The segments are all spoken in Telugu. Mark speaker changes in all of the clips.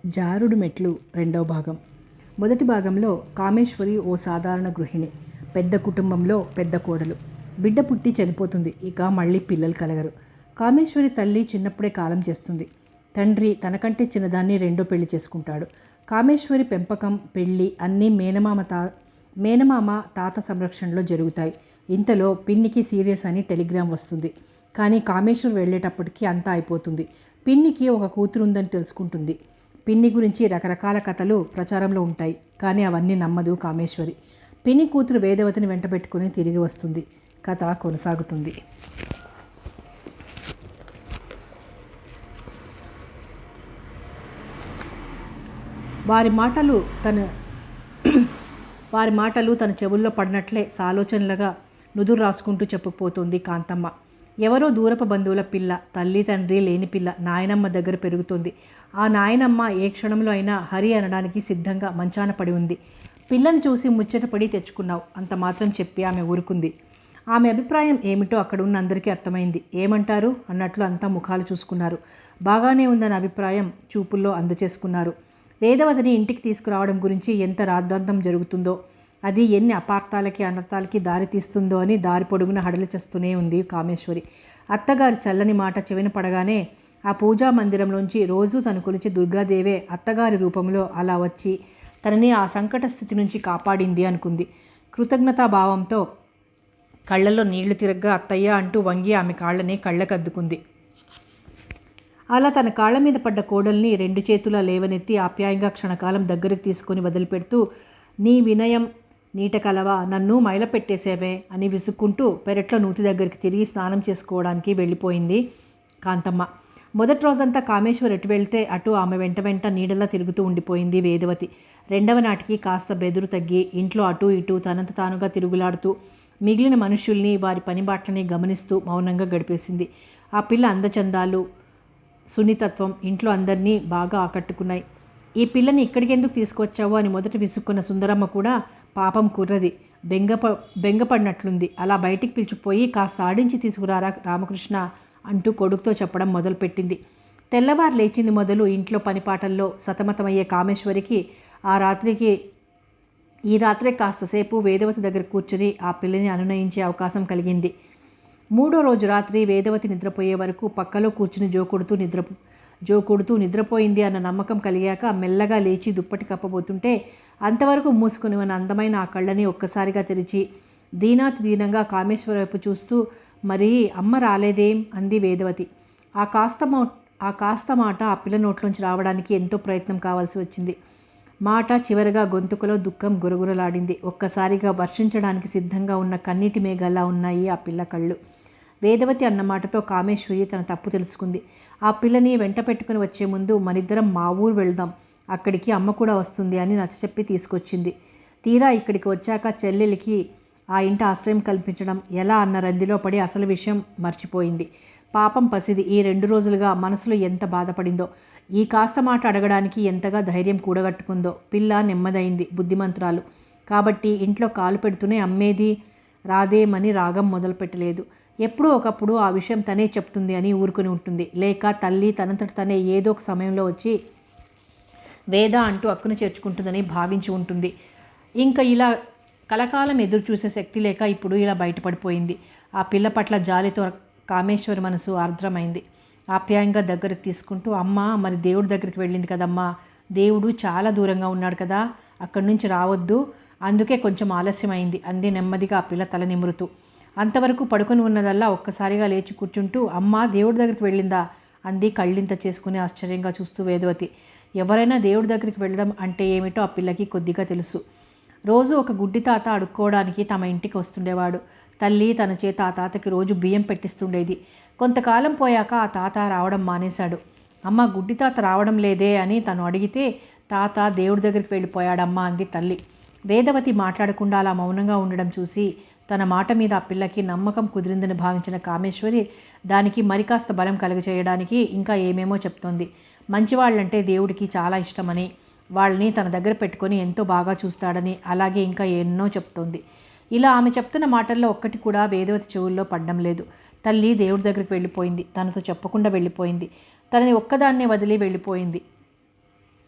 Speaker 1: జారుడు మెట్లు రెండవ భాగం. మొదటి భాగంలో కామేశ్వరి ఓ సాధారణ గృహిణి. పెద్ద కుటుంబంలో పెద్ద కోడలు. బిడ్డ పుట్టి చనిపోతుంది. ఇక మళ్ళీ పిల్లలు కలగరు. కామేశ్వరి తల్లి చిన్నప్పుడే కాలం చేస్తుంది. తండ్రి తనకంటే చిన్నదాన్ని రెండో పెళ్లి చేసుకుంటాడు. కామేశ్వరి పెంపకం, పెళ్ళి అన్నీ మేనమామ తాత సంరక్షణలో జరుగుతాయి. ఇంతలో పిన్నికి సీరియస్ అని టెలిగ్రామ్ వస్తుంది. కానీ కామేశ్వరి వెళ్ళేటప్పటికీ అంతా అయిపోతుంది. పిన్నికి ఒక కూతురు ఉందని తెలుసుకుంటుంది. పిన్ని గురించి రకరకాల కథలు ప్రచారంలో ఉంటాయి. కానీ అవన్నీ నమ్మదు కామేశ్వరి. పిన్ని కూతురు వేదవతిని వెంటబెట్టుకుని తిరిగి వస్తుంది. కథ కొనసాగుతుంది. వారి మాటలు తన చెవుల్లో పడినట్లే సాలోచనలుగా నుదురు రాసుకుంటూ చెప్పుకుపోతుంది కాంతమ్మ. ఎవరో దూరపు బంధువుల పిల్ల, తల్లి తండ్రి లేని పిల్ల నాయనమ్మ దగ్గర పెరుగుతోంది. ఆ నాయనమ్మ ఏ క్షణంలో అయినా హరి అనడానికి సిద్ధంగా మంచాన పడి ఉంది. పిల్లని చూసి ముచ్చటపడి తెచ్చుకున్నావు అంత మాత్రం చెప్పి ఆమె ఊరుకుంది. ఆమె అభిప్రాయం ఏమిటో అక్కడ ఉన్న అందరికీ అర్థమైంది. ఏమంటారు అన్నట్లు అంతా ముఖాలు చూసుకున్నారు. బాగానే ఉందన్న అభిప్రాయం చూపుల్లో అందచేసుకున్నారు. వేదవతిని ఇంటికి తీసుకురావడం గురించి ఎంత రాద్ధాంతం జరుగుతుందో, అది ఎన్ని అపార్థాలకి అనర్థాలకి దారి తీస్తుందో అని దారి పొడుగున హడలి చేస్తూనే ఉంది కామేశ్వరి. అత్తగారి చల్లని మాట చెవిన పడగానే ఆ పూజా మందిరంలోంచి రోజూ తను కొలిచే దుర్గాదేవే అత్తగారి రూపంలో అలా వచ్చి తనని ఆ సంకట స్థితి నుంచి కాపాడింది అనుకుంది. కృతజ్ఞతాభావంతో కళ్ళల్లో నీళ్లు తిరగ్గా అత్తయ్య అంటూ వంగి ఆమె కాళ్ళని కళ్ళకద్దుకుంది. అలా తన కాళ్ళ మీద పడ్డ కోడల్ని రెండు చేతులా లేవనెత్తి ఆప్యాయంగా క్షణకాలం దగ్గరికి తీసుకొని వదిలిపెడుతూ, నీ వినయం నీట కలవా, నన్ను మైల పెట్టేసేవే అని విసుక్కుంటూ పెరట్లో నూతి దగ్గరికి తిరిగి స్నానం చేసుకోవడానికి వెళ్ళిపోయింది కాంతమ్మ. మొదటి రోజంతా కామేశ్వర్ ఎటు వెళ్తే అటు ఆమె వెంట నీడలా తిరుగుతూ ఉండిపోయింది వేదవతి. రెండవ నాటికి కాస్త బెదురు తగ్గి ఇంట్లో అటూ ఇటూ తనంత తానుగా తిరుగులాడుతూ మిగిలిన మనుషుల్ని వారి పనిబాట్లని గమనిస్తూ మౌనంగా గడిపేసింది. ఆ పిల్ల అందచందాలు, సున్నితత్వం ఇంట్లో అందరినీ బాగా ఆకట్టుకున్నాయి. ఈ పిల్లని ఇక్కడికి ఎందుకు తీసుకొచ్చావు అని మొదట విసుక్కున్న సుందరమ్మ కూడా పాపం కుర్రది, బెంగపడినట్లుంది. అలా బయటికి పిలిచిపోయి కాస్త ఆడించి తీసుకురారా రామకృష్ణ అంటూ కొడుకుతో చెప్పడం మొదలుపెట్టింది. తెల్లవారు లేచింది మొదలు ఇంట్లో పనిపాటల్లో సతమతమయ్యే కామేశ్వరికి ఈ రాత్రే కాస్తసేపు వేదవతి దగ్గర కూర్చుని ఆ పిల్లని అనునయించే అవకాశం కలిగింది. మూడో రోజు రాత్రి వేదవతి నిద్రపోయే వరకు పక్కలో కూర్చుని జోకొడుతూ నిద్రపోయింది అన్న నమ్మకం కలిగాక మెల్లగా లేచి దుప్పటి కప్పబోతుంటే అంతవరకు మూసుకుని ఉన్న అందమైన ఆ కళ్ళని ఒక్కసారిగా తెరిచి దీనంగా కామేశ్వర వైపు చూస్తూ, మరి అమ్మ రాలేదేం అంది వేదవతి. ఆ కాస్త మాట ఆ పిల్ల నోట్లోంచి రావడానికి ఎంతో ప్రయత్నం కావాల్సి వచ్చింది. మాట చివరగా గొంతుకులో దుఃఖం గురగురలాడింది. ఒక్కసారిగా వర్షించడానికి సిద్ధంగా ఉన్న కన్నీటి మేఘాల్లా ఉన్నాయి ఆ పిల్ల కళ్ళు. వేదవతి అన్న మాటతో కామేశ్వరి తన తప్పు తెలుసుకుంది. ఆ పిల్లని వెంట పెట్టుకుని వచ్చే ముందు మనిద్దరం మా ఊరు వెళ్దాం, అక్కడికి అమ్మ కూడా వస్తుంది అని నచ్చచెప్పి తీసుకొచ్చింది. తీరా ఇక్కడికి వచ్చాక చెల్లెలికి ఆ ఇంట ఆశ్రయం కల్పించడం ఎలా అన్న రందిలో పడి అసలు విషయం మర్చిపోయింది. పాపం పసిది ఈ 2 రోజులుగా మనసులో ఎంత బాధపడిందో, ఈ కాస్త మాట అడగడానికి ఎంతగా ధైర్యం కూడగట్టుకుందో. పిల్ల నెమ్మదైంది, బుద్ధిమంతురాలు కాబట్టి ఇంట్లో కాలు పెడుతూనే అమ్మేది రాదేమని రాగం మొదలుపెట్టలేదు. ఎప్పుడూ ఒకప్పుడు ఆ విషయం తనే చెప్తుంది అని ఊరుకుని ఉంటుంది. లేక తల్లి తనంతట తనే ఏదో ఒక సమయంలో వచ్చి వేద అంటూ అక్కును చేర్చుకుంటుందని భావించి ఉంటుంది. ఇంకా ఇలా కలకాలం ఎదురు చూసే శక్తి లేక ఇప్పుడు ఇలా బయటపడిపోయింది. ఆ పిల్ల పట్ల జాలితో కామేశ్వరి మనసు ఆర్ద్రమైంది. ఆప్యాయంగా దగ్గరికి తీసుకుంటూ, అమ్మ మరి దేవుడి దగ్గరికి వెళ్ళింది కదమ్మా, దేవుడు చాలా దూరంగా ఉన్నాడు కదా, అక్కడి నుంచి రావద్దు, అందుకే కొంచెం ఆలస్యమైంది అంది నెమ్మదిగా ఆ పిల్ల తల నిమురుతూ. అంతవరకు పడుకొని ఉన్నదల్లా ఒక్కసారిగా లేచి కూర్చుంటూ, అమ్మ దేవుడి దగ్గరికి వెళ్ళిందా అంది కళ్ళింత చేసుకుని ఆశ్చర్యంగా చూస్తూ వేదవతి. ఎవరైనా దేవుడి దగ్గరికి వెళ్ళడం అంటే ఏమిటో ఆ పిల్లకి కొద్దిగా తెలుసు. రోజు ఒక గుడ్డి తాత అడుక్కోవడానికి తమ ఇంటికి వస్తుండేవాడు. తల్లి తన చేత ఆ తాతకి రోజు బియ్యం పెట్టిస్తుండేది. కొంతకాలం పోయాక ఆ తాత రావడం మానేశాడు. అమ్మ గుడ్డి తాత రావడం లేదే అని తను అడిగితే, తాత దేవుడి దగ్గరికి వెళ్ళిపోయాడమ్మా అంది తల్లి. వేదవతి మాట్లాడకుండా అలా మౌనంగా ఉండడం చూసి తన మాట మీద ఆ పిల్లకి నమ్మకం కుదిరిందని భావించిన కామేశ్వరి దానికి మరి కాస్త బలం కలుగజేయడానికి ఇంకా ఏమేమో చెప్తోంది. మంచివాళ్ళంటే దేవుడికి చాలా ఇష్టమని, వాళ్ళని తన దగ్గర పెట్టుకొని ఎంతో బాగా చూస్తాడని, అలాగే ఇంకా ఎన్నో చెప్తోంది. ఇలా ఆమె చెప్తున్న మాటల్లో ఒక్కటి కూడా వేదవతి చెవుల్లో పడ్డం లేదు. తల్లి దేవుడి దగ్గరికి వెళ్ళిపోయింది, తనతో చెప్పకుండా వెళ్ళిపోయింది, తనని ఒక్కదాన్నే వదిలి వెళ్ళిపోయింది.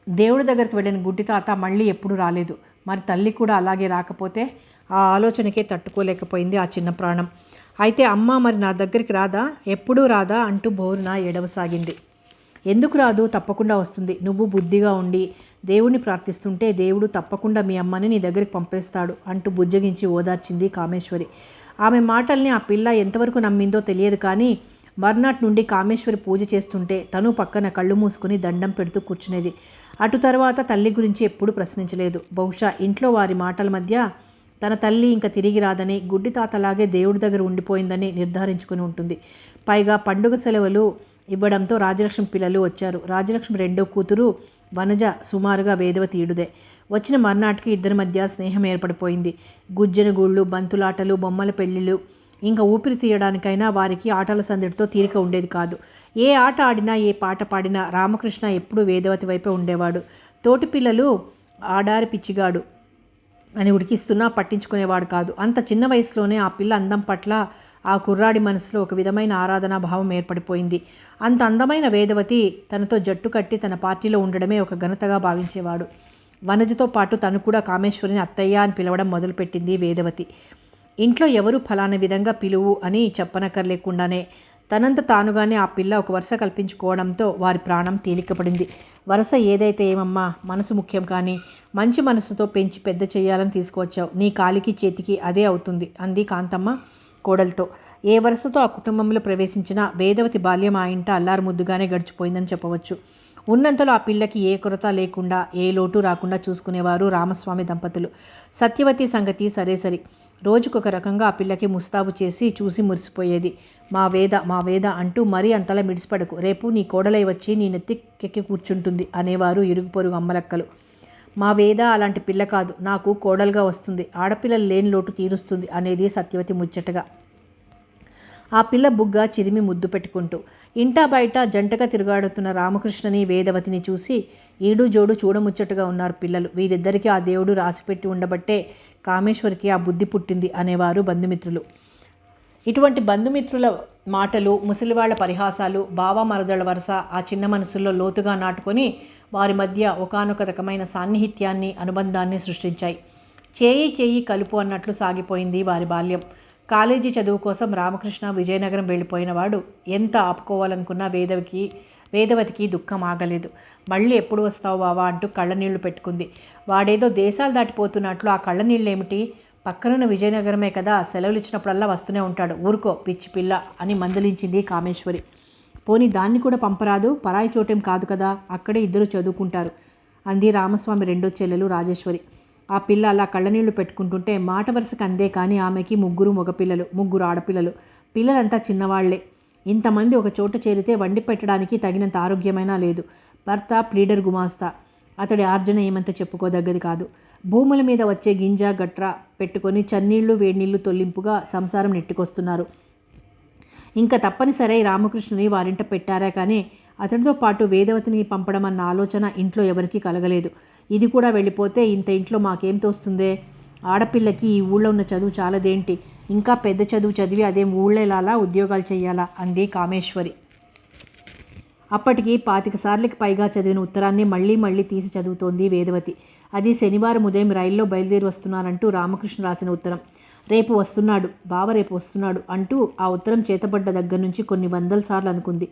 Speaker 1: దేవుడి దగ్గరికి వెళ్ళిన గుడ్డి తాత మళ్ళీ ఎప్పుడూ రాలేదు. మరి తల్లి కూడా అలాగే రాకపోతే ఆ ఆలోచనకే తట్టుకోలేకపోయింది ఆ చిన్న ప్రాణం. అయితే అమ్మ మరి నా దగ్గరికి రాదా, ఎప్పుడూ రాదా అంటూ బోరున ఏడవసాగింది. ఎందుకు రాదు, తప్పకుండా వస్తుంది. నువ్వు బుద్ధిగా ఉండి దేవుణ్ణి ప్రార్థిస్తుంటే దేవుడు తప్పకుండా మీ అమ్మని నీ దగ్గరికి పంపేస్తాడు అంటూ బుజ్జగించి ఓదార్చింది కామేశ్వరి. ఆమె మాటల్ని ఆ పిల్ల ఎంతవరకు నమ్మిందో తెలియదు, కానీ మర్నాటి నుండి కామేశ్వరి పూజ చేస్తుంటే తను పక్కన కళ్ళు మూసుకుని దండం పెడుతూ కూర్చునేది. అటు తర్వాత తల్లి గురించి ఎప్పుడూ ప్రశ్నించలేదు. బహుశా ఇంట్లో వారి మాటల మధ్య తన తల్లి ఇంకా తిరిగి రాదని, గుడ్డి తాతలాగే దేవుడి దగ్గర ఉండిపోయిందని నిర్ధారించుకుని ఉంటుంది. పైగా పండుగ సెలవులు ఇవ్వడంతో రాజలక్ష్మి పిల్లలు వచ్చారు. రాజలక్ష్మి రెండో కూతురు వనజ సుమారుగా వేదవతి ఈడుదే. వచ్చిన మర్నాటికి ఇద్దరి మధ్య స్నేహం ఏర్పడిపోయింది. గుజ్జన గూళ్ళు, బంతులాటలు, బొమ్మల పెళ్ళిళ్ళు, ఇంకా ఊపిరి తీయడానికైనా వారికి ఆటల సందడితో తీరిక ఉండేది కాదు. ఏ ఆట ఆడినా, ఏ పాట పాడినా రామకృష్ణ ఎప్పుడూ వేదవతి వైపే ఉండేవాడు. తోటి పిల్లలు ఆడారి పిచ్చిగాడు అని ఉడికిస్తున్నా పట్టించుకునేవాడు కాదు. అంత చిన్న వయసులోనే ఆ పిల్ల అందం పట్ల ఆ కుర్రాడి మనసులో ఒక విధమైన ఆరాధనా భావం ఏర్పడిపోయింది. అంత అందమైన వేదవతి తనతో జట్టు కట్టి తన పార్టీలో ఉండడమే ఒక ఘనతగా భావించేవాడు. వనజతో పాటు తను కూడా కామేశ్వరిని అత్తయ్య అని పిలవడం మొదలుపెట్టింది వేదవతి. ఇంట్లో ఎవరు ఫలానా విధంగా పిలువు అని చెప్పనక్కర్లేకుండానే తనంత తానుగానే ఆ పిల్ల ఒక వరుస కల్పించుకోవడంతో వారి ప్రాణం తేలికపడింది. వరుస ఏదైతే ఏమమ్మా, మనసు ముఖ్యం, కానీ మంచి మనసుతో పెంచి పెద్ద చేయాలని తీసుకువచ్చావు. నీ కాలికి చేతికి అదే అవుతుంది అంది కాంతమ్మ కోడలతో. ఏ వరుసతో ఆ కుటుంబంలో ప్రవేశించినా వేదవతి బాల్యం ఆ ఇంట అల్లారు ముద్దుగానే గడిచిపోయిందని చెప్పవచ్చు. ఉన్నంతలో ఆ పిల్లకి ఏ కొరత లేకుండా, ఏ లోటు రాకుండా చూసుకునేవారు రామస్వామి దంపతులు. సత్యవతి సంగతి సరే సరి. రోజుకొక రకంగా ఆ పిల్లకి ముస్తాబు చేసి చూసి మురిసిపోయేది. మా వేద అంటూ మరీ అంతలా మిడిసిపడకు, రేపు నీ కోడలై వచ్చి నీ నెత్తికెక్కి కూర్చుంటుంది అనేవారు ఇరుగు పొరుగు అమ్మలక్కలు. మా వేద అలాంటి పిల్ల కాదు, నాకు కోడలుగా వస్తుంది, ఆడపిల్లలు లేని లోటు తీరుస్తుంది అనేది సత్యవతి ముచ్చటగా. ఆ పిల్ల బుగ్గ చిదిమి ముద్దు పెట్టుకుంటూ. ఇంటా బయట జంటగా తిరుగాడుతున్న రామకృష్ణని వేదవతిని చూసి ఈడు జోడు చూడముచ్చటగా ఉన్నారు పిల్లలు. వీరిద్దరికీ ఆ దేవుడు రాసిపెట్టి ఉండబట్టే కామేశ్వరికి ఆ బుద్ధి పుట్టింది అనేవారు బంధుమిత్రులు. ఇటువంటి బంధుమిత్రుల మాటలు, ముసలివాళ్ల పరిహాసాలు బావ మరదళ్ళ వరుస ఆ చిన్న మనసుల్లో లోతుగా నాటుకొని వారి మధ్య ఒకానొక రకమైన సాన్నిహిత్యాన్ని, అనుబంధాన్ని సృష్టించాయి. చేయి చేయి కలుపు అన్నట్లు సాగిపోయింది వారి బాల్యం. కాలేజీ చదువు కోసం రామకృష్ణ విజయనగరం వెళ్ళిపోయినవాడు ఎంత ఆపుకోవాలనుకున్నా వేదవతికి దుఃఖం ఆగలేదు. మళ్ళీ ఎప్పుడు వస్తావు బావా అంటూ కళ్ళనీళ్లు పెట్టుకుంది. వాడేదో దేశాలు దాటిపోతున్నట్లు ఆ కళ్ళనీళ్ళేమిటి, పక్కనున్న విజయనగరమే కదా, సెలవులు ఇచ్చినప్పుడల్లా వస్తూనే ఉంటాడు, ఊరుకో పిచ్చి పిల్ల అని మందలించింది కామేశ్వరి. పోనీ దాన్ని కూడా పంపరాదు, పరాయి చోటేం కాదు కదా, అక్కడే ఇద్దరు చదువుకుంటారు అంది రామస్వామి రెండో చెల్లెలు రాజేశ్వరి. ఆ పిల్ల అలా కళ్ళనీళ్లు పెట్టుకుంటుంటే మాట వరుసకు అందే కానీ ఆమెకి 3 మగపిల్లలు, 3 ఆడపిల్లలు. పిల్లలంతా చిన్నవాళ్లే. ఇంతమంది ఒక చోట చేరితే వండి పెట్టడానికి తగినంత ఆరోగ్యమైనా లేదు. భర్త ప్లీడర్ గుమాస్తా. అతడి ఆర్జన ఏమంత చెప్పుకోదగ్గది కాదు. భూముల మీద వచ్చే గింజ గట్ర పెట్టుకొని చన్నీళ్లు వేడినీళ్లు తొల్లింపుగా సంసారం నెట్టుకొస్తున్నారు. ఇంకా తప్పనిసరి రామకృష్ణుని వారింట పెట్టారా కానీ అతడితో పాటు వేదవతిని పంపడం అన్న ఆలోచన ఇంట్లో ఎవరికీ కలగలేదు. ఇది కూడా వెళ్ళిపోతే ఇంత ఇంట్లో మాకేం తోస్తుందే, ఆడపిల్లకి ఈ ఊళ్ళో ఉన్న చదువు చాలదేంటి, ఇంకా పెద్ద చదువు చదివి అదేం ఊళ్ళేలాలా ఉద్యోగాలు చేయాలా అంది కామేశ్వరి. అప్పటికి 25 సార్లకి పైగా చదివిన ఉత్తరాన్ని మళ్ళీ తీసి చదువుతోంది వేదవతి. అది శనివారం ఉదయం రైల్లో బయలుదేరి వస్తున్నానంటూ రామకృష్ణ రాసిన ఉత్తరం. రేపు వస్తున్నాడు బావ, రేపు వస్తున్నాడు అంటూ ఆ ఉత్తరం చేతబడ్డ దగ్గర నుంచి కొన్ని 100 సార్లు అనుకుంది.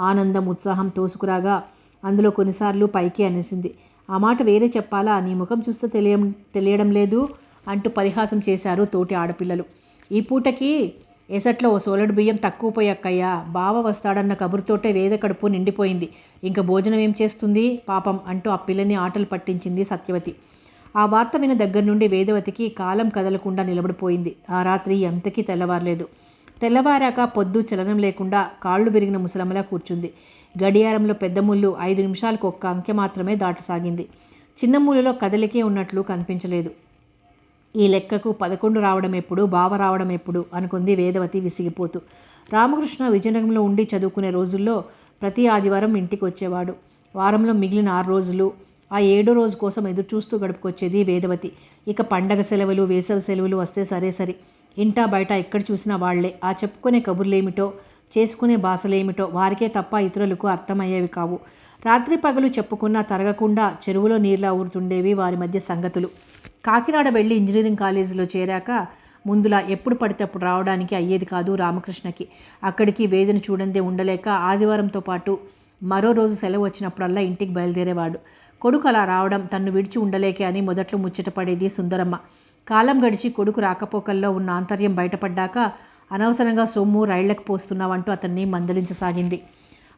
Speaker 1: ఆనందం, ఉత్సాహం తోసుకురాగా అందులో కొన్నిసార్లు పైకి అనేసింది. ఆ మాట వేరే చెప్పాలా, నీ ముఖం చూస్తే తెలియడం లేదు అంటూ పరిహాసం చేశారు తోటి ఆడపిల్లలు. ఈ పూటకి ఎసట్లో ఓ సోలడు బియ్యం తక్కువ పోయక్కయ్యా, బావ వస్తాడన్న కబురుతోటే వేద కడుపు నిండిపోయింది, ఇంకా భోజనం ఏం చేస్తుంది పాపం అంటూ ఆ పిల్లని ఆటలు పట్టించింది సత్యవతి. ఆ వార్త విన దగ్గర నుండి వేదవతికి కాలం కదలకుండా నిలబడిపోయింది. ఆ రాత్రి ఎంతకీ తెల్లవారలేదు. తెల్లవారాక పొద్దు చలనం లేకుండా కాళ్ళు విరిగిన ముసలమ్మలా కూర్చుంది. గడియారంలో పెద్ద ముళ్ళు 5 నిమిషాలకు ఒక్క అంకె మాత్రమే దాటసాగింది. చిన్న ముళ్ళలో కదలికే ఉన్నట్లు కనిపించలేదు. ఈ లెక్కకు 11 రావడం ఎప్పుడు, బావ రావడం ఎప్పుడు అనుకుంది వేదవతి విసిగిపోతూ. రామకృష్ణ విజయనగరంలో ఉండి చదువుకునే రోజుల్లో ప్రతి ఆదివారం ఇంటికి వచ్చేవాడు. వారంలో మిగిలిన 6 రోజులు ఆ 7వ రోజు కోసం ఎదురుచూస్తూ గడుపుకొచ్చేది వేదవతి. ఇక పండగ సెలవులు, వేసవి సెలవులు వస్తే సరే ఇంటా బయట ఎక్కడ చూసినా వాళ్లే. ఆ చెప్పుకునే కబుర్లేమిటో, చేసుకునే భాషలేమిటో వారికే తప్ప ఇతరులకు అర్థమయ్యేవి కావు. రాత్రి పగలు చెప్పుకున్నా తరగకుండా చెరువులో నీళ్ళ ఊరుతుండేవి వారి మధ్య సంగతులు. కాకినాడ వెళ్ళి ఇంజనీరింగ్ కాలేజీలో చేరాక ముందులా ఎప్పుడు పడితే అప్పుడు రావడానికి అయ్యేది కాదు రామకృష్ణకి. అక్కడికి వేదన చూడందే ఉండలేక ఆదివారంతో పాటు మరో రోజు సెలవు వచ్చినప్పుడల్లా ఇంటికి బయలుదేరేవాడు. కొడుకు అలా రావడం తన్ను విడిచి ఉండలేకే అని మొదట్లో ముచ్చటపడేది సుందరమ్మ. కాలం గడిచి కొడుకు రాకపోకల్లో ఉన్న ఆంతర్యం బయటపడ్డాక అనవసరంగా సొమ్ము రైళ్లకు పోస్తున్నావంటూ అతన్ని మందలించసాగింది.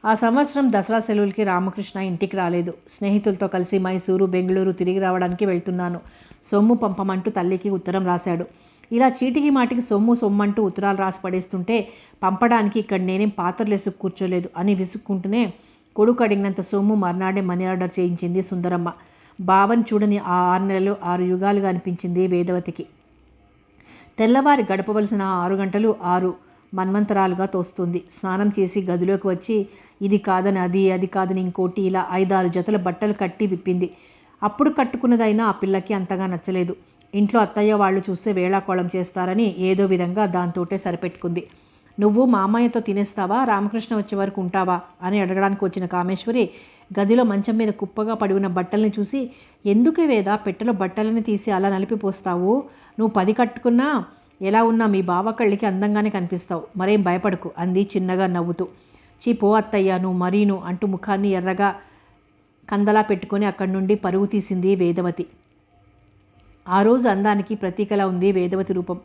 Speaker 1: ఆ సంవత్సరం దసరా సెలవులకి రామకృష్ణ ఇంటికి రాలేదు. స్నేహితులతో కలిసి మైసూరు, బెంగళూరు తిరిగి రావడానికి వెళ్తున్నాను, సొమ్ము పంపమంటూ తల్లికి ఉత్తరం రాశాడు. ఇలా చీటికి మాటికి సొమ్మంటూ ఉత్తరాలు రాసి పడేస్తుంటే పంపడానికి ఇక్కడ నేనేం పాత్రలేసు కూర్చోలేదు అని విసుక్కుంటూనే కొడుకు అడిగినంత సొమ్ము మర్నాడే మనీ ఆర్డర్ చేయించింది సుందరమ్మ. బావని చూడని ఆ 6 నెలలు 6 యుగాలుగా అనిపించింది వేదవతికి. తెల్లవారి గడపవలసిన 6 గంటలు 6 మన్వంతరాలుగా తోస్తుంది. స్నానం చేసి గదిలోకి వచ్చి ఇది కాదని అది కాదని ఇంకోటి ఇలా 5-6 జతల బట్టలు కట్టి విప్పింది. అప్పుడు కట్టుకున్నదైనా ఆ పిల్లకి అంతగా నచ్చలేదు. ఇంట్లో అత్తయ్య వాళ్ళు చూస్తే వేళాకోళం చేస్తారని ఏదో విధంగా దాంతోటే సరిపెట్టుకుంది. నువ్వు మా అమ్మాయితో తినేస్తావా, రామకృష్ణ వచ్చే వరకు ఉంటావా అని అడగడానికి వచ్చిన కామేశ్వరి గదిలో మంచం మీద కుప్పగా పడి ఉన్న బట్టల్ని చూసి, ఎందుకే వేద పెట్టెలో బట్టలని తీసి అలా నలిపిపోస్తావు, నువ్వు 10 కట్టుకున్నా ఎలా ఉన్నా మీ బావ కళ్ళకి అందంగానే కనిపిస్తావు, మరేం భయపడకు అంది చిన్నగా నవ్వుతూ. పో అత్తయ్య నువ్వు మరీను అంటూ ముఖాన్ని ఎర్రగా కందలా పెట్టుకొని అక్కడి నుండి పరుగు తీసింది వేదవతి. ఆ రోజు అందానికి ప్రతీకలా ఉంది వేదవతి రూపం.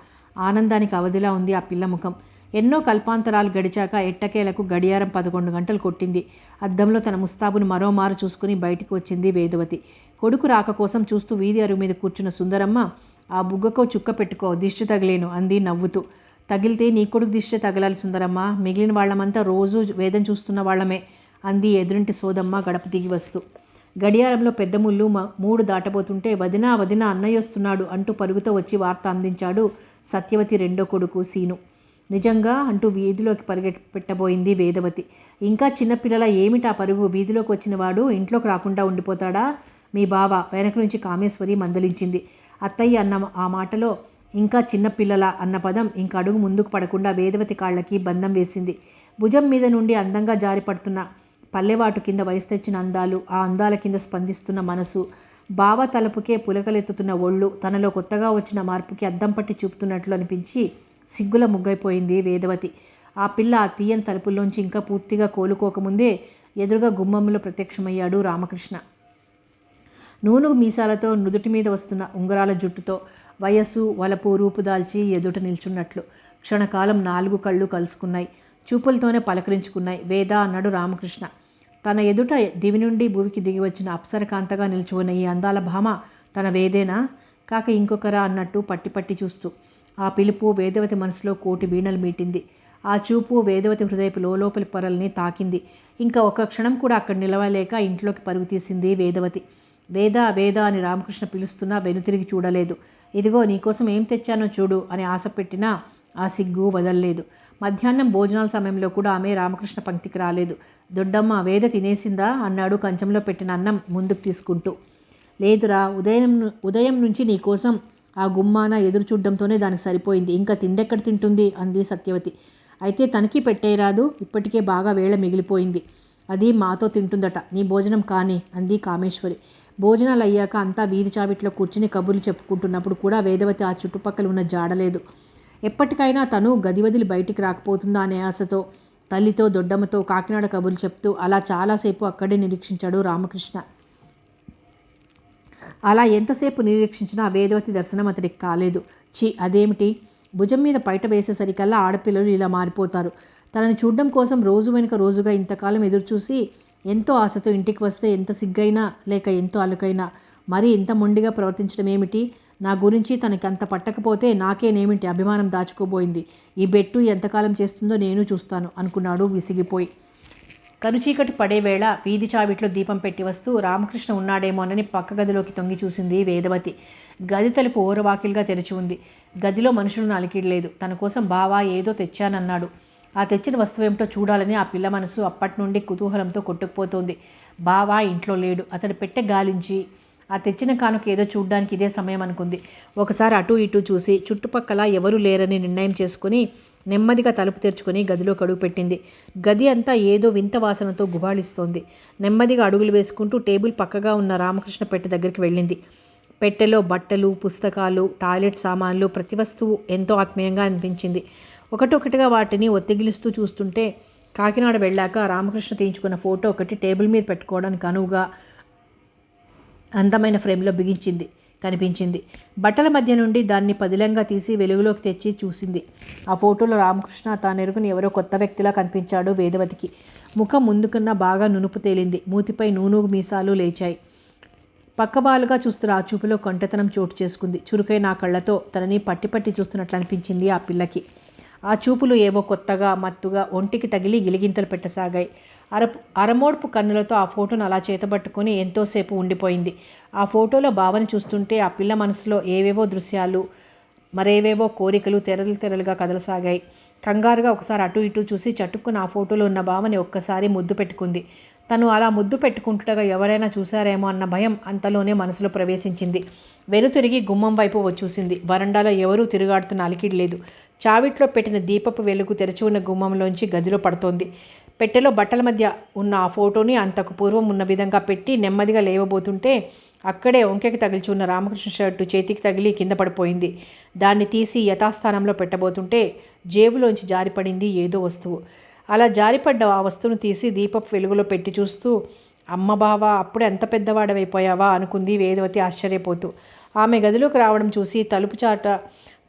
Speaker 1: ఆనందానికి అవధిలా ఉంది ఆ పిల్ల ముఖం. ఎన్నో కల్పాంతరాలు గడిచాక ఎట్టకేలకు గడియారం 11 గంటలు కొట్టింది. అద్దంలో తన ముస్తాబును మరోమారు చూసుకుని బయటికి వచ్చింది వేదవతి. కొడుకు రాక కోసం చూస్తూ వీధి అరుగు మీద కూర్చున్న సుందరమ్మ, ఆ బుగ్గకో చుక్క పెట్టుకో, దిష్టి తగిలేను అంది నవ్వుతూ. తగిలితే నీ కొడుకు దిష్టి తగలాలి సుందరమ్మ, మిగిలిన వాళ్ళమంతా రోజు వేదం చూస్తున్న వాళ్ళమే అంది ఎదురింటి సోదమ్మ గడప దిగి వస్తూ. గడియారంలో పెద్ద ముళ్ళు 3 దాటబోతుంటే వదినా అన్నయ్య వస్తున్నాడు అంటూ పరుగుతో వచ్చి వార్త అందించాడు సత్యవతి రెండో కొడుకు సీను. నిజంగా అంటూ వీధిలోకి పెట్టబోయింది వేదవతి. ఇంకా చిన్నపిల్లల ఏమిటా పరుగు, వీధిలోకి వచ్చినవాడు ఇంట్లోకి రాకుండా ఉండిపోతాడా మీ బావ, వెనక నుంచి కామేశ్వరి మందలించింది. అత్తయ్య అన్న ఆ మాటలో ఇంకా చిన్నపిల్లల అన్న పదం ఇంక అడుగు ముందుకు పడకుండా వేదవతి కాళ్ళకి బంధం వేసింది. భుజం మీద నుండి అందంగా జారిపడుతున్న పల్లెవాటు కింద వయసు తెచ్చిన అందాలు, ఆ అందాల కింద స్పందిస్తున్న మనసు, బావ తలుపుకే పులకలెత్తుతున్న ఒళ్ళు తనలో కొత్తగా వచ్చిన మార్పుకి అద్దం పట్టి చూపుతున్నట్లు అనిపించి సిగ్గుల ముగ్గైపోయింది వేదవతి. ఆ పిల్ల ఆ తీయని తలుపుల్లోంచి ఇంకా పూర్తిగా కోలుకోకముందే ఎదురుగా గుమ్మంలో ప్రత్యక్షమయ్యాడు రామకృష్ణ. నూనె మీసాలతో నుదుటి మీద వస్తున్న ఉంగరాల జుట్టుతో వయస్సు వలపు రూపుదాల్చి ఎదుట నిల్చున్నట్లు క్షణకాలం 4 కళ్ళు కలుసుకున్నాయి. చూపులతోనే పలకరించుకున్నాయి. వేద అన్నాడు రామకృష్ణ. తన ఎదుట దివి నుండి భూమికి దిగి వచ్చిన అప్సరకాంతగా నిల్చున్న ఈ అందాల భామ తన వేదేనా కాక ఇంకొకరా అన్నట్టు పట్టి చూస్తూ ఆ పిలుపు వేదవతి మనసులో కోటి వీణలు మీటింది. ఆ చూపు వేదవతి హృదయపు లోపలి పొరల్ని తాకింది. ఇంకా ఒక్క క్షణం కూడా అక్కడ నిలవలేక ఇంట్లోకి పరుగు తీసింది వేదవతి. వేద అని రామకృష్ణ పిలుస్తున్నా వెనుతిరిగి చూడలేదు. ఇదిగో నీకోసం ఏం తెచ్చానో చూడు అని ఆశ పెట్టినా ఆ సిగ్గు వదల్లేదు. మధ్యాహ్నం భోజనాల సమయంలో కూడా ఆమె రామకృష్ణ పంక్తికి రాలేదు. దొడ్డమ్మ వేద తినేసిందా అన్నాడు కంచంలో పెట్టిన అన్నం ముందుకు తీసుకుంటూ. లేదురా, ఉదయం నుంచి నీకోసం ఆ గుమ్మాన ఎదురు చూడ్డంతోనే దానికి సరిపోయింది, ఇంకా తిండెక్కడ తింటుంది అంది సత్యవతి. అయితే తనకి పెట్టేయరాదు, ఇప్పటికే బాగా వేళ మిగిలిపోయింది, అది మాతో తింటుందట, నీ భోజనం కాని అంది కామేశ్వరి. భోజనాలు అయ్యాక అంతా వీధి చావిట్లో కూర్చుని కబుర్లు చెప్పుకుంటున్నప్పుడు కూడా వేదవతి ఆ చుట్టుపక్కల ఉన్న జాడలేదు. ఎప్పటికైనా తను గది వదిలి బయటికి రాకపోతుందా అనే ఆశతో తల్లితో దొడ్డమ్మతో కాకినాడ కబుర్లు చెప్తూ అలా చాలాసేపు అక్కడే నిరీక్షించాడు రామకృష్ణ. అలా ఎంతసేపు నిరీక్షించినా వేదవతి దర్శనం అతడికి కాలేదు. అదేమిటి, భుజం మీద పైట వేసేసరికల్లా ఆడపిల్లలు ఇలా మారిపోతారు. తనని చూడడం కోసం రోజు వెనుక రోజుగా ఇంతకాలం ఎదురుచూసి ఎంతో ఆశతో ఇంటికి వస్తే ఎంత సిగ్గైనా లేక ఎంతో అలుకైనా మరీ ఇంత మొండిగా ప్రవర్తించడం ఏమిటి, నా గురించి తనకి అంత పట్టకపోతే నాకేనేమిటి అభిమానం దాచుకోబోయింది, ఈ బెట్టు ఎంతకాలం చేస్తుందో నేను చూస్తాను అనుకున్నాడు విసిగిపోయి. కనుచీకటి పడే వేళ వీధి చావిట్లో దీపం పెట్టి వస్తూ రామకృష్ణ ఉన్నాడేమోనని పక్క గదిలోకి తొంగి చూసింది వేదవతి. గది తలుపు ఓరవాకిలుగా తెరిచి ఉంది. గదిలో మనుషులను అలికిడలేదు. తన కోసం బావా ఏదో తెచ్చానన్నాడు. ఆ తెచ్చిన వస్తువేమిటో చూడాలని ఆ పిల్ల మనసు అప్పటి నుండి కుతూహలంతో కొట్టుకుపోతోంది. బావా ఇంట్లో లేడు. అతడు పెట్టె గాలించి ఆ తెచ్చిన కానుక ఏదో చూడ్డానికి ఇదే సమయం అనుకుంది. ఒకసారి అటు ఇటు చూసి చుట్టుపక్కల ఎవరూ లేరని నిర్ణయం చేసుకుని నెమ్మదిగా తలుపు తెరుచుకొని గదిలో కడుగు పెట్టింది. గది అంతా ఏదో వింత వాసనతో గుబాళిస్తోంది. నెమ్మదిగా అడుగులు వేసుకుంటూ టేబుల్ పక్కగా ఉన్న రామకృష్ణ పెట్టె దగ్గరికి వెళ్ళింది. పెట్టెలో బట్టలు, పుస్తకాలు, టాయిలెట్ సామాన్లు, ప్రతి వస్తువు ఎంతో ఆత్మీయంగా అనిపించింది. ఒకటొకటిగా వాటిని ఒత్తిగిలుస్తూ చూస్తుంటే కాకినాడ వెళ్ళాక రామకృష్ణ తీయించుకున్న ఫోటో ఒకటి టేబుల్ మీద పెట్టుకోవడానికి అనువుగా అందమైన ఫ్రేమ్లో కనిపించింది. బట్టల మధ్య నుండి దాన్ని పదిలంగా తీసి వెలుగులోకి తెచ్చి చూసింది. ఆ ఫోటోలో రామకృష్ణ తానెరుగుని ఎవరో కొత్త వ్యక్తిలా కనిపించాడు వేదవతికి. ముఖం ముందుకన్నా బాగా నునుపు తేలింది. మూతిపై నూనూగు మీసాలు లేచాయి. పక్కబాలుగా చూస్తున్న ఆ చూపులో కొంటెతనం చోటు చేసుకుంది. చురుకైన ఆ కళ్ళతో తనని పట్టి చూస్తున్నట్లు అనిపించింది ఆ పిల్లకి. ఆ చూపులు ఏవో కొత్తగా, మత్తుగా ఒంటికి తగిలి గిలిగింతలు పెట్టసాగాయి. అరమోడ్పు కన్నులతో ఆ ఫోటోను అలా చేతబట్టుకొని ఎంతోసేపు ఉండిపోయింది. ఆ ఫోటోలో భావన చూస్తుంటే ఆ పిల్ల మనసులో ఏవేవో దృశ్యాలు, మరేవేవో కోరికలు తెరలుగా కదలసాగాయి. కంగారుగా ఒకసారి అటు ఇటు చూసి చటుక్కున ఆ ఫోటోలో ఉన్న భావని ఒక్కసారి ముద్దు పెట్టుకుంది. తను అలా ముద్దు పెట్టుకుంటుండగా ఎవరైనా చూశారేమో అన్న భయం అంతలోనే మనసులో ప్రవేశించింది. వెనుతిరిగి గుమ్మం వైపు చూసింది. వరండాలో ఎవరూ తిరుగాడుతున్న అలికిడి లేదు. చావిట్లో పెట్టిన దీపపు వెలుగు తెరిచి ఉన్న గుమ్మంలోంచి గదిలో పడుతోంది. పెట్టెలో బట్టల మధ్య ఉన్న ఆ ఫోటోని అంతకు పూర్వం ఉన్న విధంగా పెట్టి నెమ్మదిగా లేవబోతుంటే అక్కడే ఒంకెకి తగిల్చి ఉన్న రామకృష్ణ షర్టు చేతికి తగిలి కింద పడిపోయింది. దాన్ని తీసి యథాస్థానంలో పెట్టబోతుంటే జేబులోంచి జారిపడింది ఏదో వస్తువు. అలా జారిపడ్డ ఆ వస్తువును తీసి దీపపు వెలుగులో పెట్టి చూస్తూ, అమ్మ బావా, అప్పుడే అంత పెద్దవాడవైపోయావా అనుకుంది వేదవతి ఆశ్చర్యపోతూ. ఆమె గదిలోకి రావడం చూసి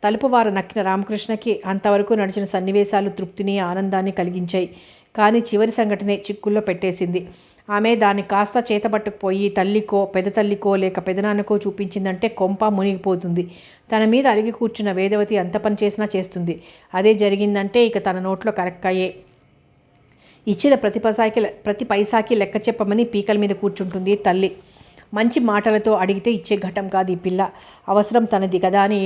Speaker 1: తలుపు వారు నక్కిన రామకృష్ణకి అంతవరకు నడిచిన సన్నివేశాలు తృప్తిని, ఆనందాన్ని కలిగించాయి. కానీ చివరి సంఘటనే చిక్కుల్లో పెట్టేసింది. ఆమె దాన్ని కాస్త చేతబట్టుకుపోయి తల్లికో, పెదతల్లికో లేక పెదనాన్నకో చూపించిందంటే కొంప మునిగిపోతుంది. తన మీద అలిగి కూర్చున్న వేదవతి ఎంత పని చేసినా చేస్తుంది. అదే జరిగిందంటే ఇక తన నోట్లో కరెక్కాయే. ఇచ్చిన ప్రతి పైసాకి లెక్క చెప్పమని పీకల మీద కూర్చుంటుంది తల్లి. మంచి మాటలతో అడిగితే ఇచ్చే ఘటం కాదు ఈ పిల్ల. అవసరం తనది కదా అని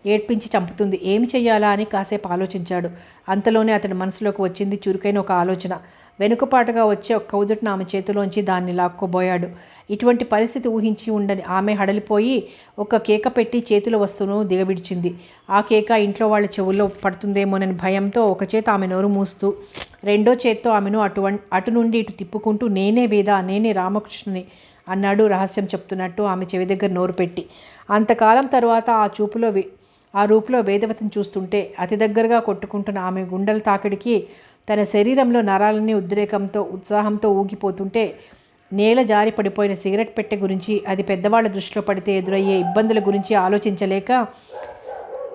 Speaker 1: ఏడ్పించి చంపుతుంది. ఏమి చెయ్యాలా అని కాసేపు ఆలోచించాడు. అంతలోనే అతని మనసులోకి వచ్చింది చురుకైన ఒక ఆలోచన. వెనుకపాటుగా వచ్చే ఒక్క ఉదుటిన ఆమె చేతిలోంచి దాన్ని లాక్కోబోయాడు. ఇటువంటి పరిస్థితి ఊహించి ఉండని ఆమె హడలిపోయి ఒక కేక పెట్టి చేతిలో వస్తువును దిగవిడిచింది. ఆ కేక ఇంట్లో వాళ్ళ చెవుల్లో పడుతుందేమోనని భయంతో ఒక చేత ఆమె నోరు మూస్తూ రెండో చేత్తో ఆమెను అటు నుండి ఇటు తిప్పుకుంటూ నేనే వేద, నేనే రామకృష్ణుని అన్నాడు రహస్యం చెప్తున్నట్టు ఆమె చెవి దగ్గర నోరు పెట్టి. అంతకాలం తరువాత ఆ రూపులో వేదవతిని చూస్తుంటే అతి దగ్గరగా కొట్టుకుంటున్న ఆమె గుండెల తాకిడికి తన శరీరంలో నరాలన్నీ ఉద్రేకంతో, ఉత్సాహంతో ఊగిపోతుంటే నేల జారి పడిపోయిన సిగరెట్ పెట్టె గురించి, అది పెద్దవాళ్ల దృష్టిలో పడితే ఎదురయ్యే ఇబ్బందుల గురించి ఆలోచించలేక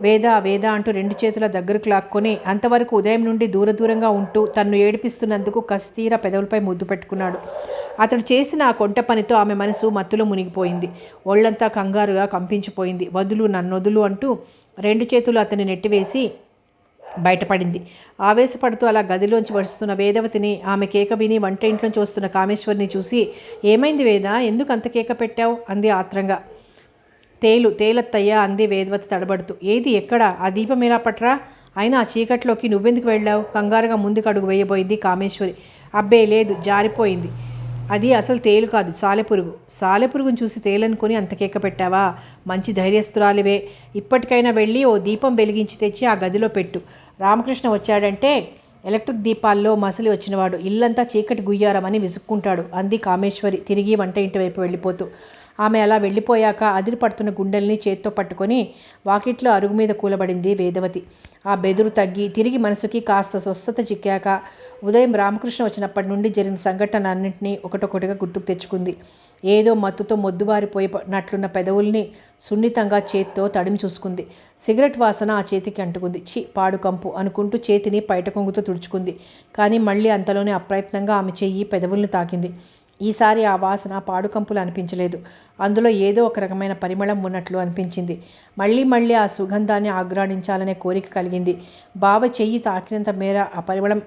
Speaker 1: వేద అంటూ రెండు చేతుల దగ్గరకు లాక్కొని అంతవరకు ఉదయం నుండి దూరంగా ఉంటూ తన్ను ఏడిపిస్తున్నందుకు కసితీర పెదవులపై ముద్దు పెట్టుకున్నాడు. అతడు చేసిన ఆ కొంట పనితో ఆమె మనసు మత్తులో మునిగిపోయింది. ఒళ్ళంతా కంగారుగా కంపించిపోయింది. వదులు, నన్నొదులు అంటూ రెండు చేతులు అతన్ని నెట్టివేసి బయటపడింది. ఆవేశపడుతూ అలా గదిలోంచి వస్తున్న వేదవతిని, ఆమె కేక విని వంట ఇంట్లోంచి వస్తున్న కామేశ్వరిని చూసి, ఏమైంది వేద, ఎందుకు అంత కేక పెట్టావు అంది ఆత్రంగా. తేలత్తయ్యా అంది వేదవతి తడబడుతూ. ఏది, ఎక్కడ? ఆ దీపం ఎలా పట్రా? అయినా ఆ చీకట్లోకి నువ్వెందుకు వెళ్ళావు? కంగారుగా ముందుకు అడుగు వేయబోయింది కామేశ్వరి. అబ్బే లేదు, జారిపోయింది. అది అసలు తేలు కాదు, సాలెపురుగు. సాలెపురుగును చూసి తేలనుకొని అంత కేక పెట్టావా? మంచి ధైర్యస్తురాలివే. ఇప్పటికైనా వెళ్ళి ఓ దీపం వెలిగించి తెచ్చి ఆ గదిలో పెట్టు. రామకృష్ణ వచ్చాడంటే ఎలక్ట్రిక్ దీపాల్లో మసలి వచ్చినవాడు ఇల్లంతా చీకటి గుయ్యారమని విసుక్కుంటాడు అంది కామేశ్వరి తిరిగి వంట ఇంటి వైపు వెళ్ళిపోతూ. ఆమె అలా వెళ్ళిపోయాక అదిరి పడుతున్న గుండెల్ని చేత్తో పట్టుకొని వాకిట్లో అరుగు మీద కూలబడింది వేదవతి. ఆ బెదురు తగ్గి తిరిగి మనసుకి కాస్త స్వస్థత చిక్కాక ఉదయం రామకృష్ణ వచ్చినప్పటి నుండి జరిగిన సంఘటనలన్నింటినీ ఒకటొకటిగా గుర్తుకు తెచ్చుకుంది. ఏదో మత్తుతో మొద్దుబారిపోయినట్లున్న పెదవుల్ని సున్నితంగా చేత్తో తడిమి చూసుకుంది. సిగరెట్ వాసన ఆ చేతికి అంటుకుంది. పాడు కంపు అనుకుంటూ చేతిని పైట కొంగుతో తుడుచుకుంది. కానీ మళ్ళీ అంతలోనే అప్రయత్నంగా ఆమె చెయ్యి పెదవుల్ని తాకింది. ఈసారి ఆ వాసన పాడుకంపులు అనిపించలేదు. అందులో ఏదో ఒక రకమైన పరిమళం ఉన్నట్లు అనిపించింది. మళ్ళీ ఆ సుగంధాన్ని ఆగ్రాణించాలనే కోరిక కలిగింది. బావ చెయ్యి తాకినంత మేర ఆ పరిమళం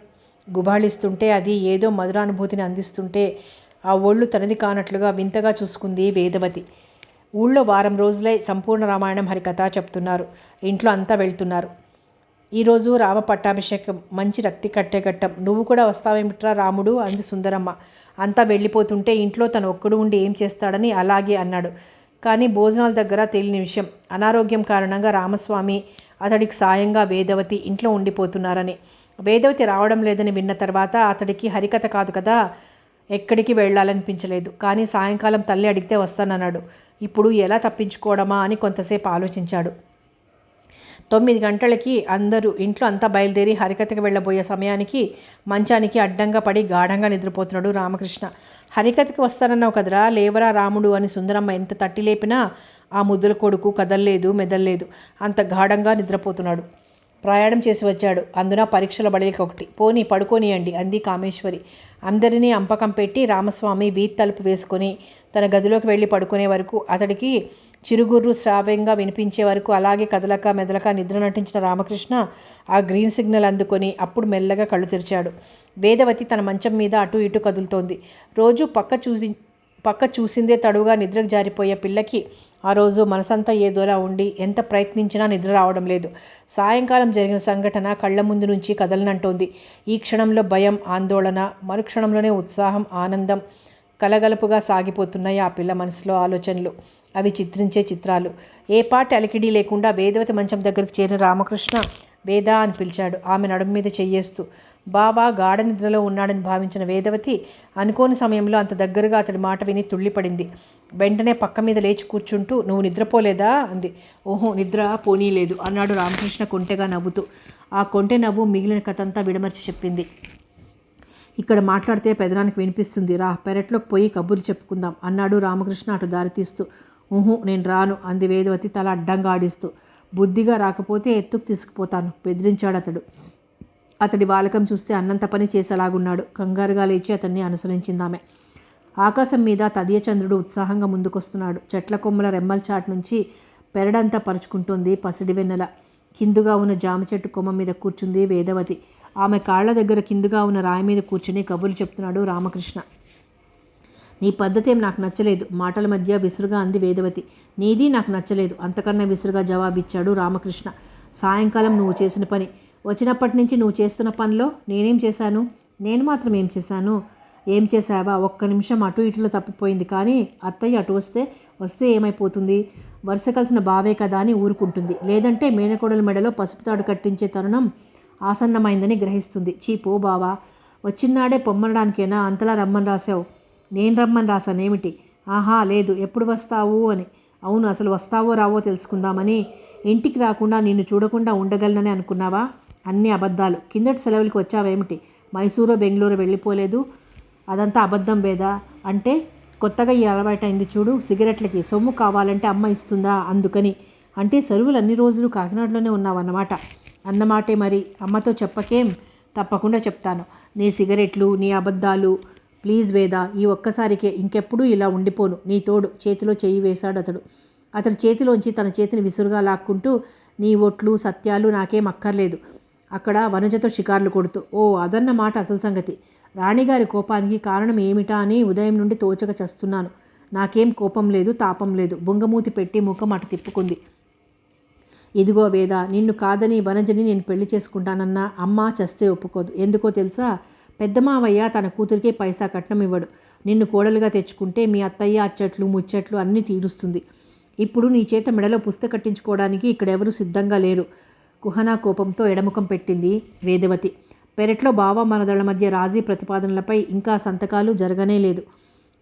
Speaker 1: గుబాళిస్తుంటే, అది ఏదో మధురానుభూతిని అందిస్తుంటే ఆ ఒళ్ళు తనది కానట్లుగా వింతగా చూసుకుంది వేదవతి. ఊళ్ళో వారం రోజులై సంపూర్ణ రామాయణం హరికథ చెప్తున్నారు. ఇంట్లో అంతా వెళ్తున్నారు. ఈరోజు రామ పట్టాభిషేకం, మంచి రక్తి కట్టేఘట్టం. నువ్వు కూడా వస్తావేమిట్రా రాముడు అంది సుందరమ్మ. అంతా వెళ్ళిపోతుంటే ఇంట్లో తను ఒక్కడు ఉండి ఏం చేస్తాడని అలాగే అన్నాడు. కానీ భోజనాల దగ్గర తెలియని విషయం. అనారోగ్యం కారణంగా రామస్వామి అతడికి సాయంగా వేదవతి ఇంట్లో ఉండిపోతున్నారని. వేదవతి రావడం లేదని విన్న తర్వాత అతడికి హరికథ కాదు కదా, ఎక్కడికి వెళ్ళాలనిపించలేదు. కానీ సాయంకాలం తల్లి అడిగితే వస్తానన్నాడు. ఇప్పుడు ఎలా తప్పించుకోవడమా అని కొంతసేపు ఆలోచించాడు. 9 గంటలకి ఇంట్లో అంతా బయలుదేరి హరికథకి వెళ్ళబోయే సమయానికి మంచానికి అడ్డంగా పడి గాఢంగా నిద్రపోతున్నాడు రామకృష్ణ. హరికథకి వస్తానన్నావు కదరా, లేవరా రాముడు అని సుందరమ్మ ఎంత తట్టి లేపినా ఆ ముద్దుల కొడుకు కదల్లేదు, మెదల్లేదు. అంత గాఢంగా నిద్రపోతున్నాడు. ప్రయాణం చేసి వచ్చాడు. అందున పరీక్షల బడికి ఒకటి. పోనీ పడుకోనియండి అంది కామేశ్వరి. అందరినీ అంపకం పెట్టి రామస్వామి వీధి తలుపు వేసుకొని తన గదిలోకి వెళ్ళి పడుకునే వరకు, అతడికి చిరుగుర్రు శ్రావ్యంగా వినిపించే వరకు అలాగే కదలక మెదలక నిద్ర నటించిన రామకృష్ణ ఆ గ్రీన్ సిగ్నల్ అందుకొని అప్పుడు మెల్లగా కళ్ళు తెరిచాడు. వేదవతి తన మంచం మీద అటు ఇటు కదులుతోంది. రోజు పక్క చూసిందే తడుగా నిద్రకు జారిపోయే పిల్లకి ఆ రోజు మనసంతా ఏదోలా ఉండి ఎంత ప్రయత్నించినా నిద్ర రావడం లేదు. సాయంకాలం జరిగిన సంఘటన కళ్ళ ముందు నుంచి కదలనంటోంది. ఈ క్షణంలో భయం, ఆందోళన, మరుక్షణంలోనే ఉత్సాహం, ఆనందం కలగలుపుగా సాగిపోతున్నాయి ఆ పిల్ల మనసులో ఆలోచనలు. అవి చిత్రించే చిత్రాలు. ఏ పాటి అలికిడి లేకుండా వేదవతి మంచం దగ్గరికి చేరిన రామకృష్ణ వేదా అని పిలిచాడు, ఆమె నడుము మీద చెయ్యేస్తూ. బావా గాఢ నిద్రలో ఉన్నాడని భావించిన వేదవతి అనుకోని సమయంలో అంత దగ్గరగా అతడి మాట విని తుళ్ళిపడింది. వెంటనే పక్క మీద లేచి కూర్చుంటూ, నువ్వు నిద్రపోలేదా అంది. ఓహో, నిద్ర పోనీలేదు అన్నాడు రామకృష్ణ కొంటెగా నవ్వుతూ. ఆ కొంటె నవ్వు మిగిలిన కథంతా విడమర్చి చెప్పింది. ఇక్కడ మాట్లాడితే పెదనానికి వినిపిస్తుంది, రా పెరట్లోకి పోయి కబుర్లు చెప్పుకుందాం అన్నాడు రామకృష్ణ అటు దారితీస్తూ. ఊహు, నేను రాను అంది వేదవతి తల అడ్డంగా ఆడిస్తూ. బుద్ధిగా రాకపోతే ఎత్తుకు తీసుకుపోతాను బెదిరించాడు అతడు. అతడి వాలకం చూస్తే అన్నంత పని చేసేలాగున్నాడు. కంగారుగా లేచి అతన్ని అనుసరించిందామె. ఆకాశం మీద తదియచంద్రుడు ఉత్సాహంగా ముందుకొస్తున్నాడు. చెట్ల కొమ్మల రెమ్మల చాటు నుంచి పెరడంతా పరుచుకుంటోంది పసిడి వెన్నెల. కిందుగా ఉన్న జామ చెట్టు కొమ్మ మీద కూర్చుంది వేదవతి. ఆమె కాళ్ల దగ్గర కిందుగా ఉన్న రాయి మీద కూర్చుని కబుర్లు చెప్తున్నాడు రామకృష్ణ. నీ పద్ధతేం నాకు నచ్చలేదు మాటల మధ్య విసురుగా అంది వేదవతి. నీది నాకు నచ్చలేదు అంతకన్నా విసురుగా జవాబిచ్చాడు రామకృష్ణ. సాయంకాలం నువ్వు చేసిన పని, వచ్చినప్పటి నుంచి నువ్వు చేస్తున్న పనిలో నేనేం చేశాను? నేను మాత్రం ఏం చేశాను? ఏం చేశావా? ఒక్క నిమిషం అటు ఇటులో తప్పిపోయింది. కానీ అత్తయ్య అటు వస్తే ఏమైపోతుంది? వరుస కలిసిన బావే కదా అని ఊరుకుంటుంది. లేదంటే మేనకోడల మెడలో పసుపు తాడు కట్టించే తరుణం ఆసన్నమైందని గ్రహిస్తుంది. చీపో బావా, వచ్చినాడే పొమ్మనడానికేనా అంతలా రమ్మని రాశావు? నేను రమ్మని రాశానేమిటి? ఆహా లేదు, ఎప్పుడు వస్తావు అని. అవును, అసలు వస్తావో రావో తెలుసుకుందామని. ఇంటికి రాకుండా నిన్ను చూడకుండా ఉండగలనని అనుకున్నావా? అన్ని అబద్ధాలు. కిందటి సెలవులకి వచ్చావేమిటి? మైసూరో బెంగళూరు వెళ్ళిపోలేదు? అదంతా అబద్ధం వేదా. అంటే కొత్తగా ఈ అలవాటైంది చూడు, సిగరెట్లకి సొమ్ము కావాలంటే అమ్మ ఇస్తుందా అందుకని. అంటే సెలవులు అన్ని రోజులు కాకినాడలోనే ఉన్నావన్నమాట. అన్నమాటే మరి. అమ్మతో చెప్పకేం? తప్పకుండా చెప్తాను. నీ సిగరెట్లు, నీ అబద్ధాలు. ప్లీజ్ వేదా, ఈ ఒక్కసారికే, ఇంకెప్పుడూ ఇలా ఉండిపోను. నీ తోడు. చేతిలో చెయ్యి వేశాడు అతడు. అతడి చేతిలోంచి తన చేతిని విసురుగా లాక్కుంటూ, నీ ఒట్లు సత్యాలు నాకేం అక్కర్లేదు. అక్కడ వనజతో షికార్లు కొడుతూ. ఓ అదన్నమాట అసలు సంగతి. రాణిగారి కోపానికి కారణం ఏమిటా అని ఉదయం నుండి తోచక చస్తున్నాను. నాకేం కోపం లేదు, తాపం లేదు. బుంగమూతి పెట్టి ముఖం అటు తిప్పుకుంది. ఇదిగో వేద, నిన్ను కాదని వనజని నేను పెళ్లి చేసుకుంటానన్నా అమ్మ చస్తే ఒప్పుకోదు. ఎందుకో తెలుసా? పెద్ద మావయ్య తన కూతురికే పైసా కట్నం ఇవ్వడు. నిన్ను కోడలుగా తెచ్చుకుంటే మీ అత్తయ్య అచ్చట్లు ముచ్చట్లు అన్నీ తీరుస్తుంది. ఇప్పుడు నీ చేత మెడలో పుస్తక కట్టించుకోవడానికి ఇక్కడెవరూ సిద్ధంగా లేరు. కుహనా కోపంతో ఎడముఖం పెట్టింది వేదవతి. పెరట్లో బావ మనదళ్ల మధ్య రాజీ ప్రతిపాదనలపై ఇంకా సంతకాలు జరగనే లేదు.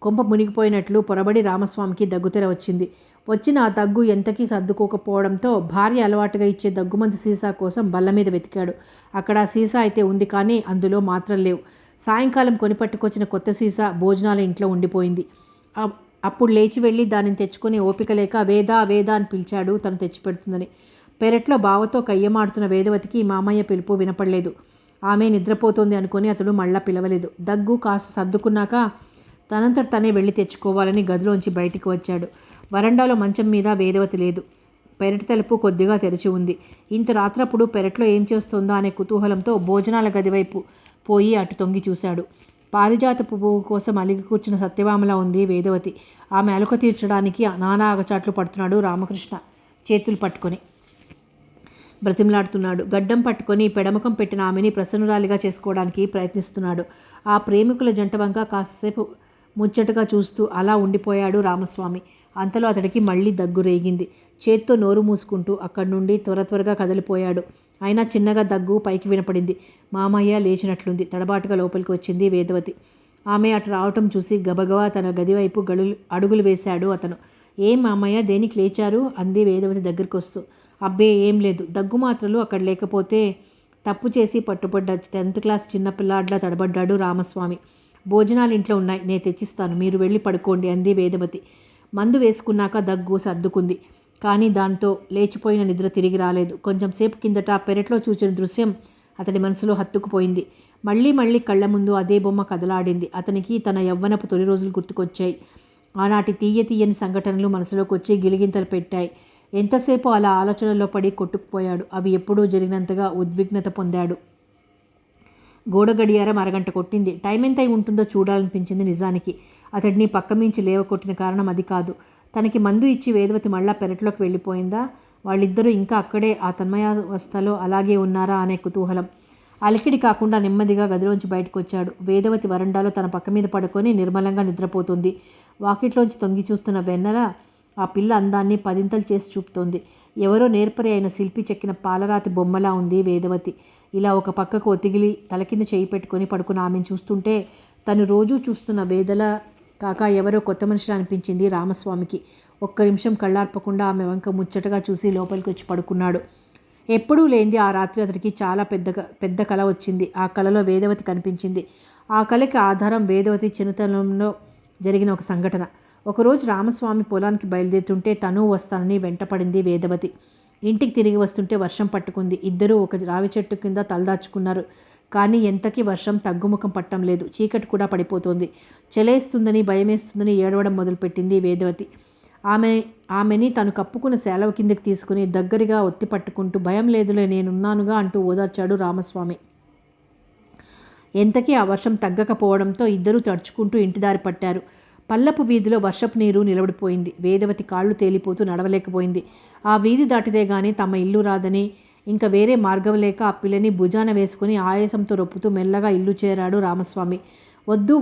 Speaker 1: కొంప మునిగిపోయినట్లు పొరబడి రామస్వామికి దగ్గుతెర వచ్చింది. వచ్చిన ఆ దగ్గు ఎంతకీ సర్దుకోకపోవడంతో భార్య అలవాటుగా ఇచ్చే దగ్గుమంది సీసా కోసం బల్ల మీద వెతికాడు. అక్కడ సీసా అయితే ఉంది, కానీ అందులో మాత్రలు లేవు. సాయంకాలం కొనిపట్టుకొచ్చిన కొత్త సీసా భోజనాల ఇంట్లో ఉండిపోయింది. అప్పుడు లేచి వెళ్ళి దానిని తెచ్చుకొని ఓపిక లేక వేదా వేదా అని పిలిచాడు తను తెచ్చిపెడుతుందని. పెరట్లో బావతో కయ్యమాడుతున్న వేదవతికి మామయ్య పిలుపు వినపడలేదు. ఆమె నిద్రపోతోంది అనుకుని అతడు మళ్ళా పిలవలేదు. దగ్గు కాస్త సర్దుకున్నాక తనంతట తనే వెళ్ళి తెచ్చుకోవాలని గదిలోంచి బయటికి వచ్చాడు. వరండాలో మంచం మీద వేదవతి లేదు. పెరటి తలుపు కొద్దిగా తెరిచి ఉంది. ఇంత రాత్రప్పుడు పెరట్లో ఏం చేస్తోందా అనే కుతూహలంతో భోజనాల గదివైపు పోయి అటు తొంగి చూశాడు. పారిజాత పువ్వు కోసం అలిగి కూర్చున్న సత్యభామలా ఉంది వేదవతి. ఆమె అలుక తీర్చడానికి నానా అగచాట్లు పడుతున్నాడు రామకృష్ణ. చేతులు పట్టుకొని బ్రతిమలాడుతున్నాడు. గడ్డం పట్టుకొని పెడముఖం పెట్టిన ఆమెని ప్రసన్నురాలిగా చేసుకోవడానికి ప్రయత్నిస్తున్నాడు. ఆ ప్రేమికుల జంట వంక కాసేపు ముచ్చటగా చూస్తూ అలా ఉండిపోయాడు రామస్వామి. అంతలో అతడికి మళ్ళీ దగ్గు రేగింది. చేత్తో నోరు మూసుకుంటూ అక్కడి నుండి త్వరగా కదిలిపోయాడు. అయినా చిన్నగా దగ్గు పైకి వినపడింది. మామయ్య లేచినట్లుంది. తడబాటుగా లోపలికి వచ్చింది వేదవతి. ఆమె అటు రావటం చూసి గబగబా తన గది వైపు అడుగులు వేశాడు అతను. ఏం మామయ్య, దేనికి లేచారు? అంది వేదవతి దగ్గరికి వస్తూ. అబ్బే ఏం లేదు, దగ్గు మాత్రలు అక్కడ లేకపోతే. తప్పు చేసి పట్టుబడ్డ 10th క్లాస్ చిన్నపిల్లాడ్లా తడబడ్డాడు రామస్వామి. భోజనాలు ఇంట్లో ఉన్నాయి, నేను తెచ్చిస్తాను, మీరు వెళ్ళి పడుకోండి అంది వేదవతి. మందు వేసుకున్నాక దగ్గు సర్దుకుంది. కానీ దాంతో లేచిపోయిన నిద్ర తిరిగి రాలేదు. కొంచెం సేపు కిందట పెరట్లో చూచిన దృశ్యం అతడి మనసులో హత్తుకుపోయింది. మళ్ళీ కళ్ళ ముందు అదే బొమ్మ కదలాడింది. అతనికి తన యవ్వనపు తొలి రోజులు గుర్తుకొచ్చాయి. ఆనాటి తీయని సంఘటనలు మనసులోకి వచ్చి గిలిగింతలు పెట్టాయి. ఎంతసేపు అలా ఆలోచనల్లో పడి కొట్టుకుపోయాడు. అవి ఎప్పుడూ జరిగినంతగా ఉద్విగ్నత పొందాడు. గోడ గడియారం అరగంట కొట్టింది. టైం ఎంత ఉంటుందో చూడాలనిపించింది నిజానికి. అతడిని పక్కమించి లేవకొట్టిన కారణం అది కాదు. తనకి మందు ఇచ్చి వేదవతి మళ్ళా పెరట్లోకి వెళ్ళిపోయిందా? వాళ్ళిద్దరూ ఇంకా అక్కడే ఆ తన్మయావస్థలో అలాగే ఉన్నారా అనే కుతూహలం. అలికిడి కాకుండా నెమ్మదిగా గదిలోంచి బయటకు వచ్చాడు. వేదవతి వరండాలో తన పక్క మీద పడుకొని నిర్మలంగా నిద్రపోతుంది. వాకిట్లోంచి తొంగి చూస్తున్న వెన్నెల ఆ పిల్ల అందాన్ని పదింతలు చేసి చూపుతోంది. ఎవరో నేర్పరి అయిన శిల్పి చెక్కిన పాలరాతి బొమ్మలా ఉంది వేదవతి. ఇలా ఒక పక్కకు ఒతిగిలి తల కింద చేయి పెట్టుకొని పడుకున్న ఆమెను చూస్తుంటే తను రోజూ చూస్తున్న వేదల కాక ఎవరో కొత్త మనిషి అనిపించింది రామస్వామికి. ఒక్క నిమిషం కళ్ళార్పకుండా ఆమె వంక ముచ్చటగా చూసి లోపలికి వచ్చి పడుకున్నాడు. ఎప్పుడూ లేనిది ఆ రాత్రి అతడికి చాలా పెద్ద కల వచ్చింది. ఆ కలలో వేదవతి కనిపించింది. ఆ కళకి ఆధారం వేదవతి చిన్నతనంలో జరిగిన ఒక సంఘటన. ఒకరోజు రామస్వామి పొలానికి బయలుదేరుతుంటే తను వస్తానని వెంటపడింది వేదవతి. ఇంటికి తిరిగి వస్తుంటే వర్షం పట్టుకుంది. ఇద్దరూ ఒక రావి చెట్టు కింద తలదాచుకున్నారు. కానీ ఎంతకీ వర్షం తగ్గుముఖం పట్టం లేదు. చీకటి కూడా పడిపోతోంది. చలేస్తుందని భయమేస్తుందని ఏడవడం మొదలుపెట్టింది వేదవతి. ఆమెని తను కప్పుకున్న సేలవ కిందకి తీసుకుని దగ్గరగా ఒత్తి పట్టుకుంటూ భయం లేదులే, నేనున్నానుగా అంటూ ఓదార్చాడు రామస్వామి. ఎంతకీ ఆ వర్షం తగ్గకపోవడంతో ఇద్దరూ తడుచుకుంటూ ఇంటిదారి పట్టారు. పల్లపు వీధిలో వర్షపు నీరు నిలబడిపోయింది. వేదవతి కాళ్ళు తేలిపోతూ నడవలేకపోయింది. ఆ వీధి దాటితే గానీ తమ ఇల్లు రాదని, ఇంకా వేరే మార్గం లేక ఆ పిల్లని భుజాన వేసుకుని ఆయాసంతో రొప్పుతూ మెల్లగా ఇల్లు చేరాడు రామస్వామి.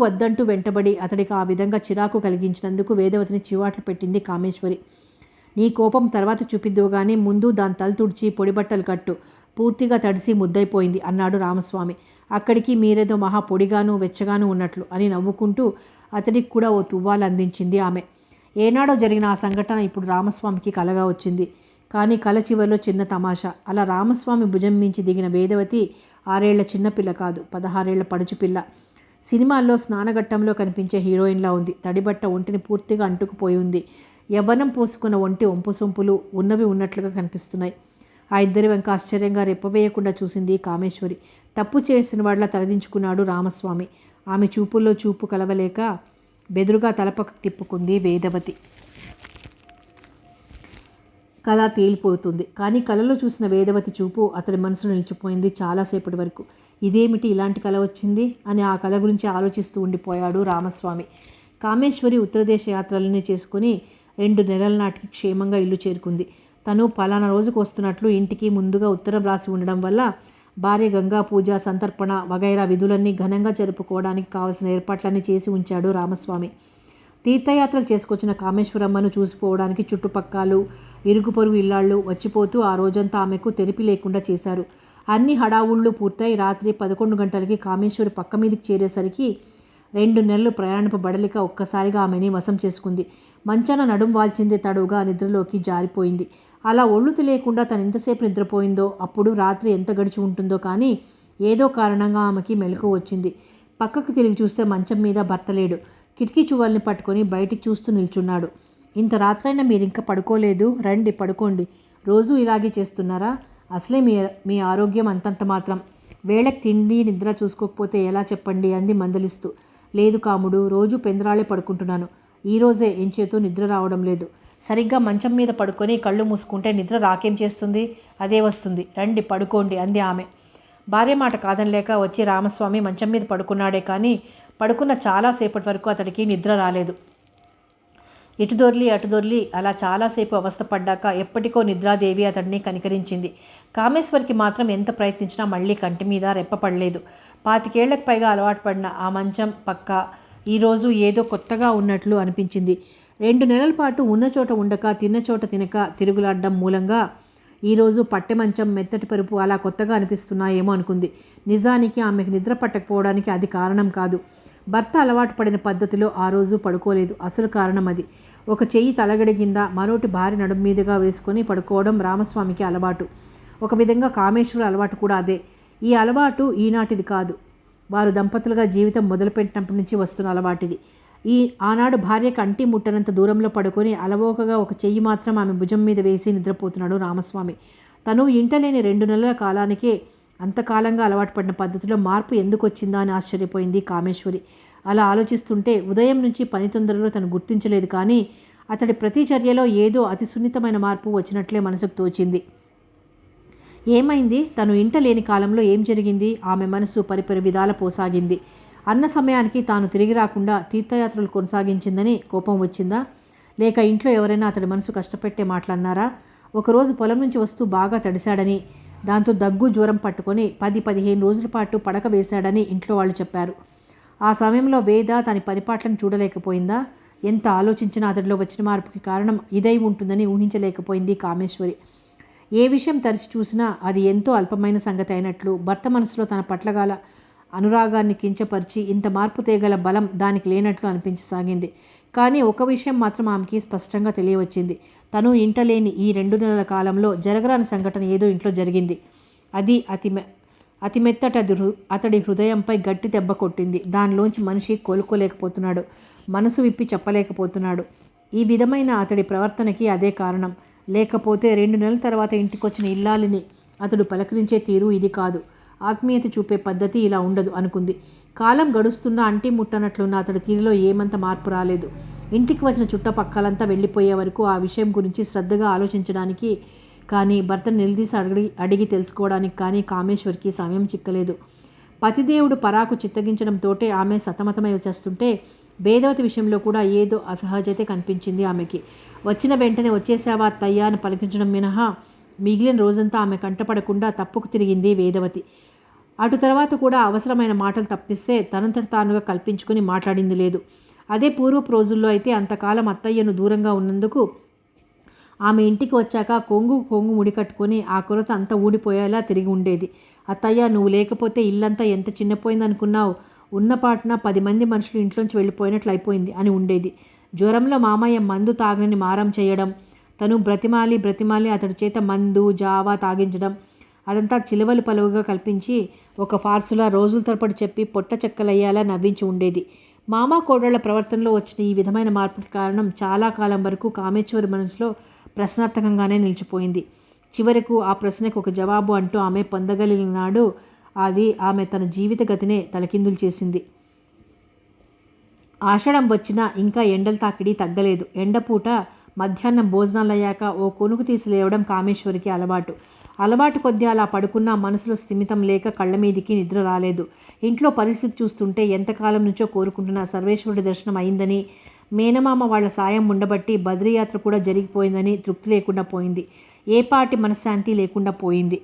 Speaker 1: వద్దంటూ వెంటబడి అతడికి ఆ విధంగా చిరాకు కలిగించినందుకు వేదవతిని చివాట్లు పెట్టింది కామేశ్వరి. నీ కోపం తర్వాత చూపిద్దువు గానీ ముందు దాని తల తుడిచి పొడిబట్టలు కట్టు, పూర్తిగా తడిసి ముద్దైపోయింది అన్నాడు రామస్వామి. అక్కడికి మీరేదో మహా పొడిగాను వెచ్చగాను ఉన్నట్లు అని నవ్వుకుంటూ అతడికి కూడా ఓ తువ్వాలు అందించింది ఆమె. ఏనాడో జరిగిన ఆ సంఘటన ఇప్పుడు రామస్వామికి కలగా వచ్చింది. కానీ కల చివరిలో చిన్న తమాషా. అలా రామస్వామి భుజం మించి దిగిన వేదవతి 6 ఏళ్ల చిన్నపిల్ల కాదు, 16 ఏళ్ల పడుచుపిల్ల. సినిమాల్లో స్నానఘట్టంలో కనిపించే హీరోయిన్లా ఉంది. తడిబట్ట ఒంటిని పూర్తిగా అంటుకుపోయి ఉంది. యవ్వనం పోసుకున్న ఒంటి ఒంపు సొంపులు ఉన్నవి ఉన్నట్లుగా కనిపిస్తున్నాయి. ఆ ఇద్దరి వెంక ఆశ్చర్యంగా రెప్పవేయకుండా చూసింది కామేశ్వరి. తప్పు చేసిన వాడిలా తలదించుకున్నాడు రామస్వామి. ఆమె చూపుల్లో చూపు కలవలేక బెదురుగా తలపక్క తిప్పుకుంది వేదవతి. కళ తేలిపోతుంది. కానీ కళలో చూసిన వేదవతి చూపు అతడి మనసులో నిలిచిపోయింది చాలాసేపటి వరకు. ఇదేమిటి ఇలాంటి కళ వచ్చింది అని ఆ కళ గురించి ఆలోచిస్తూ ఉండిపోయాడు రామస్వామి. కామేశ్వరి ఉత్తరదేశ యాత్రలని చేసుకుని 2 నెలల నాటికి క్షేమంగా ఇల్లు చేరుకుంది. తను పలానా రోజుకు వస్తున్నట్లు ఇంటికి ముందుగా ఉత్తరం రాసి ఉండడం వల్ల భార్య గంగా పూజ, సంతర్పణ వగైరా విధులన్నీ ఘనంగా జరుపుకోవడానికి కావలసిన ఏర్పాట్లన్నీ చేసి ఉంచాడు రామస్వామి. తీర్థయాత్రలు చేసుకొచ్చిన కామేశ్వరమ్మను చూసిపోవడానికి చుట్టుపక్కలు ఇరుగు పొరుగు ఇళ్లాళ్ళు వచ్చిపోతూ ఆ రోజంతా ఆమెకు తెరిపి లేకుండా చేశారు. అన్ని హడావుళ్ళు పూర్తయి రాత్రి 11 గంటలకి కామేశ్వరి పక్క మీదకి చేరేసరికి 2 నెలలు ప్రయాణపు బడలిక ఒక్కసారిగా ఆమెని వశం చేసుకుంది. మంచాన నడుం వాల్చింది తడువుగా నిద్రలోకి జారిపోయింది. అలా ఒళ్ళు తెలియకుండా తను ఎంతసేపు నిద్రపోయిందో, అప్పుడు రాత్రి ఎంత గడిచి ఉంటుందో కానీ ఏదో కారణంగా ఆమెకి మెలకువ వచ్చింది. పక్కకు తిరిగి చూస్తే మంచం మీద భర్త లేడు. కిటికీ చువ్వల్ని పట్టుకొని బయటికి చూస్తూ నిల్చున్నాడు. ఇంత రాత్రైనా మీరింకా పడుకోలేదు, రండి పడుకోండి. రోజూ ఇలాగే చేస్తున్నారా? అసలే మీ ఆరోగ్యం అంతంత మాత్రం. వేళకి తిండి నిద్ర చూసుకోకపోతే ఎలా చెప్పండి అంది మందలిస్తూ. లేదు కాముడు, రోజు పెందరాళే పడుకుంటున్నాను. ఈరోజే ఎంచేతో నిద్ర రావడం లేదు. సరిగ్గా మంచం మీద పడుకొని కళ్ళు మూసుకుంటే నిద్ర రాకేం చేస్తుంది? అదే వస్తుంది. రండి పడుకోండి అంది ఆమె. భార్య మాట కాదనలేక వచ్చి రామస్వామి మంచం మీద పడుకున్నాడే కానీ పడుకున్న చాలాసేపటి వరకు అతడికి నిద్ర రాలేదు. ఇటు దొర్లి అటు దొర్లి అలా చాలాసేపు అవస్థపడ్డాక ఎప్పటికో నిద్రాదేవి అతడిని కనికరించింది. కామేశ్వరికి మాత్రం ఎంత ప్రయత్నించినా మళ్ళీ కంటి మీద రెప్పపడలేదు. 25 ఏళ్లకు పైగా అలవాటు పడిన ఆ మంచం పక్క ఈరోజు ఏదో కొత్తగా ఉన్నట్లు అనిపించింది. 2 నెలల పాటు ఉన్న చోట ఉండక, తిన్న చోట తినక తిరుగులాడ్డం మూలంగా ఈరోజు పట్టెమంచం, మెత్తటి పరుపు అలా కొత్తగా అనిపిస్తున్నాయేమో అనుకుంది. నిజానికి ఆమెకు నిద్ర పట్టకపోవడానికి అది కారణం కాదు. భర్త అలవాటు పడిన పద్ధతిలో ఆ రోజు పడుకోలేదు. అసలు కారణం అది. ఒక చెయ్యి తలగడి కింద, మరోటి భార్య నడుము మీదుగా వేసుకొని పడుకోవడం రామస్వామికి అలవాటు. ఒక విధంగా కామేశ్వరి అలవాటు కూడా అదే. ఈ అలవాటు ఈనాటిది కాదు. వారు దంపతులుగా జీవితం మొదలుపెట్టినప్పటి నుంచి వస్తున్న అలవాటిది. ఆనాడు భార్యకు అంటి ముట్టనంత దూరంలో పడుకొని అలవోకగా ఒక చెయ్యి మాత్రం ఆమె భుజం మీద వేసి నిద్రపోతున్నాడు రామస్వామి. తను ఇంటలేని 2 నెలల కాలానికే అంతకాలంగా అలవాటు పడిన పద్ధతిలో మార్పు ఎందుకు వచ్చిందా అని ఆశ్చర్యపోయింది కామేశ్వరి. అలా ఆలోచిస్తుంటే ఉదయం నుంచి పని తొందరలో తను గుర్తించలేదు, కానీ అతడి ప్రతి చర్యలో ఏదో అతి సున్నితమైన మార్పు వచ్చినట్లే మనసుకు తోచింది. ఏమైంది? తను ఇంట లేని కాలంలో ఏం జరిగింది? ఆమె మనసు పరిపరి విధాల పోసాగింది. అన్న సమయానికి తాను తిరిగి రాకుండా తీర్థయాత్రలు కొనసాగించిందని కోపం వచ్చిందా? లేక ఇంట్లో ఎవరైనా అతడి మనసు కష్టపెట్టే మాట్లాడినారా? ఒకరోజు పొలం నుంచి వస్తూ బాగా తడిశాడని, దాంతో దగ్గు జ్వరం పట్టుకొని 10-15 రోజుల పాటు పడక వేశాడని ఇంట్లో వాళ్ళు చెప్పారు. ఆ సమయంలో వేద తన పనిపాట్లను చూడలేకపోయిందా? ఎంత ఆలోచించినా అతడిలో వచ్చిన మార్పుకి కారణం ఇదై ఉంటుందని ఊహించలేకపోయింది కామేశ్వరి. ఏ విషయం తరచి చూసినా అది ఎంతో అల్పమైన సంగతి అయినట్లు, భర్త మనసులో తన పట్లగాల అనురాగాన్ని కించపరిచి ఇంత మార్పు తేగల బలం దానికి లేనట్లు అనిపించసాగింది. కానీ ఒక విషయం మాత్రం ఆమెకి స్పష్టంగా తెలియవచ్చింది. తను ఇంటలేని ఈ 2 నెలల కాలంలో జరగరాని సంఘటన ఏదో ఇంట్లో జరిగింది. అది అతి మెత్తట అతడి హృదయంపై గట్టి దెబ్బ కొట్టింది. దానిలోంచి మనిషి కోలుకోలేకపోతున్నాడు. మనసు విప్పి చెప్పలేకపోతున్నాడు. ఈ విధమైన అతడి ప్రవర్తనకి అదే కారణం. లేకపోతే 2 నెలల తర్వాత ఇంటికొచ్చిన ఇల్లాలిని అతడు పలకరించే తీరు ఇది కాదు. ఆత్మీయత చూపే పద్ధతి ఇలా ఉండదు అనుకుంది. కాలం గడుస్తున్నా అంటి ముట్టనట్లున్న అతడి తీరులో ఏమంత మార్పు రాలేదు. ఇంటికి వచ్చిన చుట్టపక్కలంతా వెళ్ళిపోయే వరకు ఆ విషయం గురించి శ్రద్ధగా ఆలోచించడానికి కానీ, భర్తను నిలదీసి అడిగి తెలుసుకోవడానికి కానీ కామేశ్వరికి సమయం చిక్కలేదు. పతిదేవుడు పరాకు చిత్తగించడంతోటే ఆమె సతమతమై చేస్తుంటే వేదవతి విషయంలో కూడా ఏదో అసహజతే కనిపించింది ఆమెకి. వచ్చిన వెంటనే వచ్చేసావా అత్తయ్య అని పలికించడం మినహా మిగిలిన రోజంతా ఆమె కంటపడకుండా తప్పుకు తిరిగింది వేదవతి. అటు తర్వాత కూడా అవసరమైన మాటలు తప్పిస్తే తనంతట తానుగా కల్పించుకొని మాట్లాడింది లేదు. అదే పూర్వపు రోజుల్లో అయితే అంతకాలం అత్తయ్యను దూరంగా ఉన్నందుకు ఆమె ఇంటికి వచ్చాక కొంగు ముడికట్టుకొని ఆ కొరత అంతా ఊడిపోయేలా తిరిగి ఉండేది. అత్తయ్య, నువ్వు లేకపోతే ఇల్లంతా ఎంత చిన్నపోయిందనుకున్నావు? ఉన్నపాటున 10 మంది మనుషులు ఇంట్లోంచి వెళ్ళిపోయినట్లు అయిపోయింది అని ఉండేది. జ్వరంలో మామయ్య మందు తాగనని మారం చేయడం, తను బ్రతిమాలి అతడి చేత మందు జావా తాగించడం, అదంతా చిలవలు పలువుగా కల్పించి ఒక ఫార్సులా రోజుల తరబడి చెప్పి పొట్ట చెక్కలయ్యేలా నవ్వించి ఉండేది. మామ కోడళ్ల ప్రవర్తనలో వచ్చిన ఈ విధమైన మార్పుకి కారణం చాలా కాలం వరకు కామేశ్వరి మనసులో ప్రశ్నార్థకంగానే నిలిచిపోయింది. చివరకు ఆ ప్రశ్నకు ఒక జవాబు అంటూ ఆమె పొందగలిగిన నాడు అది ఆమె తన జీవిత గతినే తలకిందులు చేసింది. ఆషాఢం వచ్చినా ఇంకా ఎండల తాకిడి తగ్గలేదు. ఎండపూట మధ్యాహ్నం భోజనాలయ్యాక ఓ కొనుకు తీసి లేవడం కామేశ్వరికి అలవాటు కొద్దీ అలా పడుకున్న మనసులో స్థిమితం లేక కళ్ళ మీదికి నిద్ర రాలేదు. ఇంట్లో పరిస్థితి చూస్తుంటే ఎంతకాలం నుంచో కోరుకుంటున్న సర్వేశ్వరుడి దర్శనం అయిందని, మేనమామ వాళ్ల సాయం ఉండబట్టి బద్రీయాత్ర కూడా జరిగిపోయిందని తృప్తి లేకుండా పోయింది. ఏపాటి మనశ్శాంతి లేకుండా పోయింది.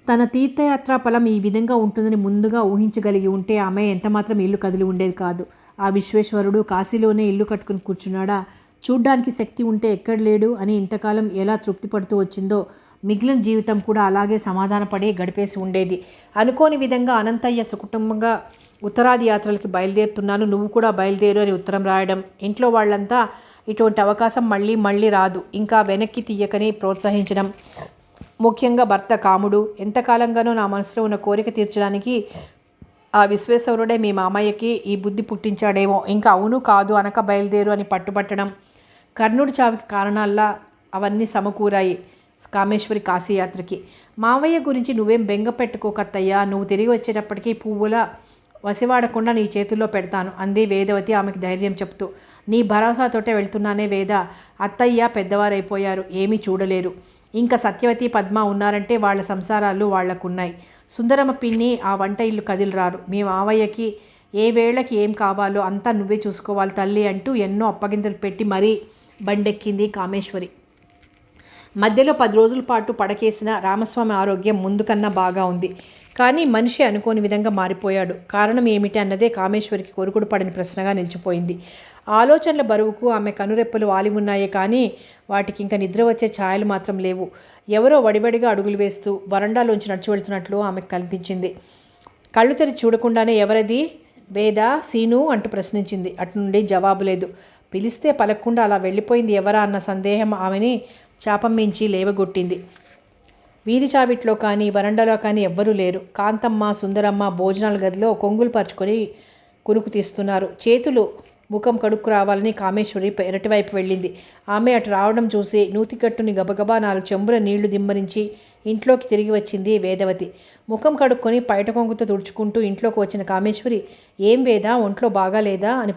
Speaker 1: తన తీర్థయాత్ర ఫలం ఈ విధంగా ఉంటుందని ముందుగా ఊహించగలిగి ఉంటే ఆమె ఎంతమాత్రం ఇల్లు కదిలి ఉండేది కాదు. ఆ విశ్వేశ్వరుడు కాశీలోనే ఇల్లు కట్టుకుని కూర్చున్నాడా? చూడ్డానికి శక్తి ఉంటే ఎక్కడ లేడు అని ఇంతకాలం ఎలా తృప్తి పడుతూ వచ్చిందో మిగిలిన జీవితం కూడా అలాగే సమాధానపడి గడిపేసి ఉండేది. అనుకోని విధంగా అనంతయ్య సకుటుంబంగా ఉత్తరాది యాత్రలకి బయలుదేరుతున్నాను, నువ్వు కూడా బయలుదేరు అని ఉత్తరం రాయడం, ఇంట్లో వాళ్ళంతా ఇటువంటి అవకాశం మళ్ళీ రాదు, ఇంకా వెనక్కి తీయకని ప్రోత్సహించడం, ముఖ్యంగా భర్త కాముడు ఎంతకాలంగానో నా మనసులో ఉన్న కోరిక తీర్చడానికి ఆ విశ్వేశ్వరుడే మీ మామయ్యకి ఈ బుద్ధి పుట్టించాడేమో, ఇంకా అవును కాదు అనక బయలుదేరు అని పట్టుబట్టడం, కర్ణుడి చావుకి కారణాల్లా అవన్నీ సమకూరాయి కామేశ్వరి కాశీయాత్రకి. మావయ్య గురించి నువ్వేం బెంగ పెట్టుకోకత్తయ్యా, నువ్వు తిరిగి వచ్చేటప్పటికీ పువ్వుల వసివాడకుండా నీ చేతుల్లో పెడతాను అంది వేదవతి ఆమెకి ధైర్యం చెప్తూ. నీ భరోసాతోటే వెళ్తున్నానే వేద, అత్తయ్య పెద్దవారైపోయారు, ఏమీ చూడలేరు. ఇంకా సత్యవతి పద్మ ఉన్నారంటే వాళ్ళ సంసారాలు వాళ్లకున్నాయి. సుందరమ్మ పిన్ని ఆ వంట ఇల్లు కదిలిరారు. మీ మావయ్యకి ఏ వేళకి ఏం కావాలో అంతా నువ్వే చూసుకోవాలి తల్లి అంటూ ఎన్నో అప్పగింతలు పెట్టి మరీ బండెక్కింది కామేశ్వరి. మధ్యలో 10 రోజుల పాటు పడకేసిన రామస్వామి ఆరోగ్యం ముందు కన్నా బాగా ఉంది. కానీ మనిషి అనుకోని విధంగా మారిపోయాడు. కారణం ఏమిటి అన్నదే కామేశ్వరికి కొరుకుడు పడని ప్రశ్నగా నిలిచిపోయింది. ఆలోచనల బరువుకు ఆమె కనురెప్పలు వాలి ఉన్నాయే కానీ వాటికి ఇంకా నిద్ర వచ్చే ఛాయలు మాత్రం లేవు. ఎవరో వడివడిగా అడుగులు వేస్తూ వరండాలోంచి నడిచి వెళ్తున్నట్లు ఆమెకు కనిపించింది. కళ్ళు తెరిచి చూడకుండానే ఎవరది, వేదా, సీను అంటూ ప్రశ్నించింది. అటు నుండి జవాబు లేదు. పిలిస్తే పలకకుండా అలా వెళ్ళిపోయింది ఎవరా అన్న సందేహం ఆమెని చాపం మించి లేవగొట్టింది. వీధి చావిట్లో కానీ వరండాలో కానీ ఎవ్వరూ లేరు. కాంతమ్మ, సుందరమ్మ భోజనాల గదిలో కొంగులు పరుచుకొని కునుకు తీస్తున్నారు. చేతులు ముఖం కడుక్కు రావాలని కామేశ్వరి పెరటివైపు వెళ్ళింది. ఆమె అటు రావడం చూసి నూతికట్టుని గబగబా 4 చెంబుల నీళ్లు దిమ్మరించి ఇంట్లోకి తిరిగి వచ్చింది వేదవతి. ముఖం కడుక్కొని పైట కొంగుతో తుడుచుకుంటూ ఇంట్లోకి వచ్చిన కామేశ్వరి, ఏం వేదా, ఒంట్లో బాగాలేదా అని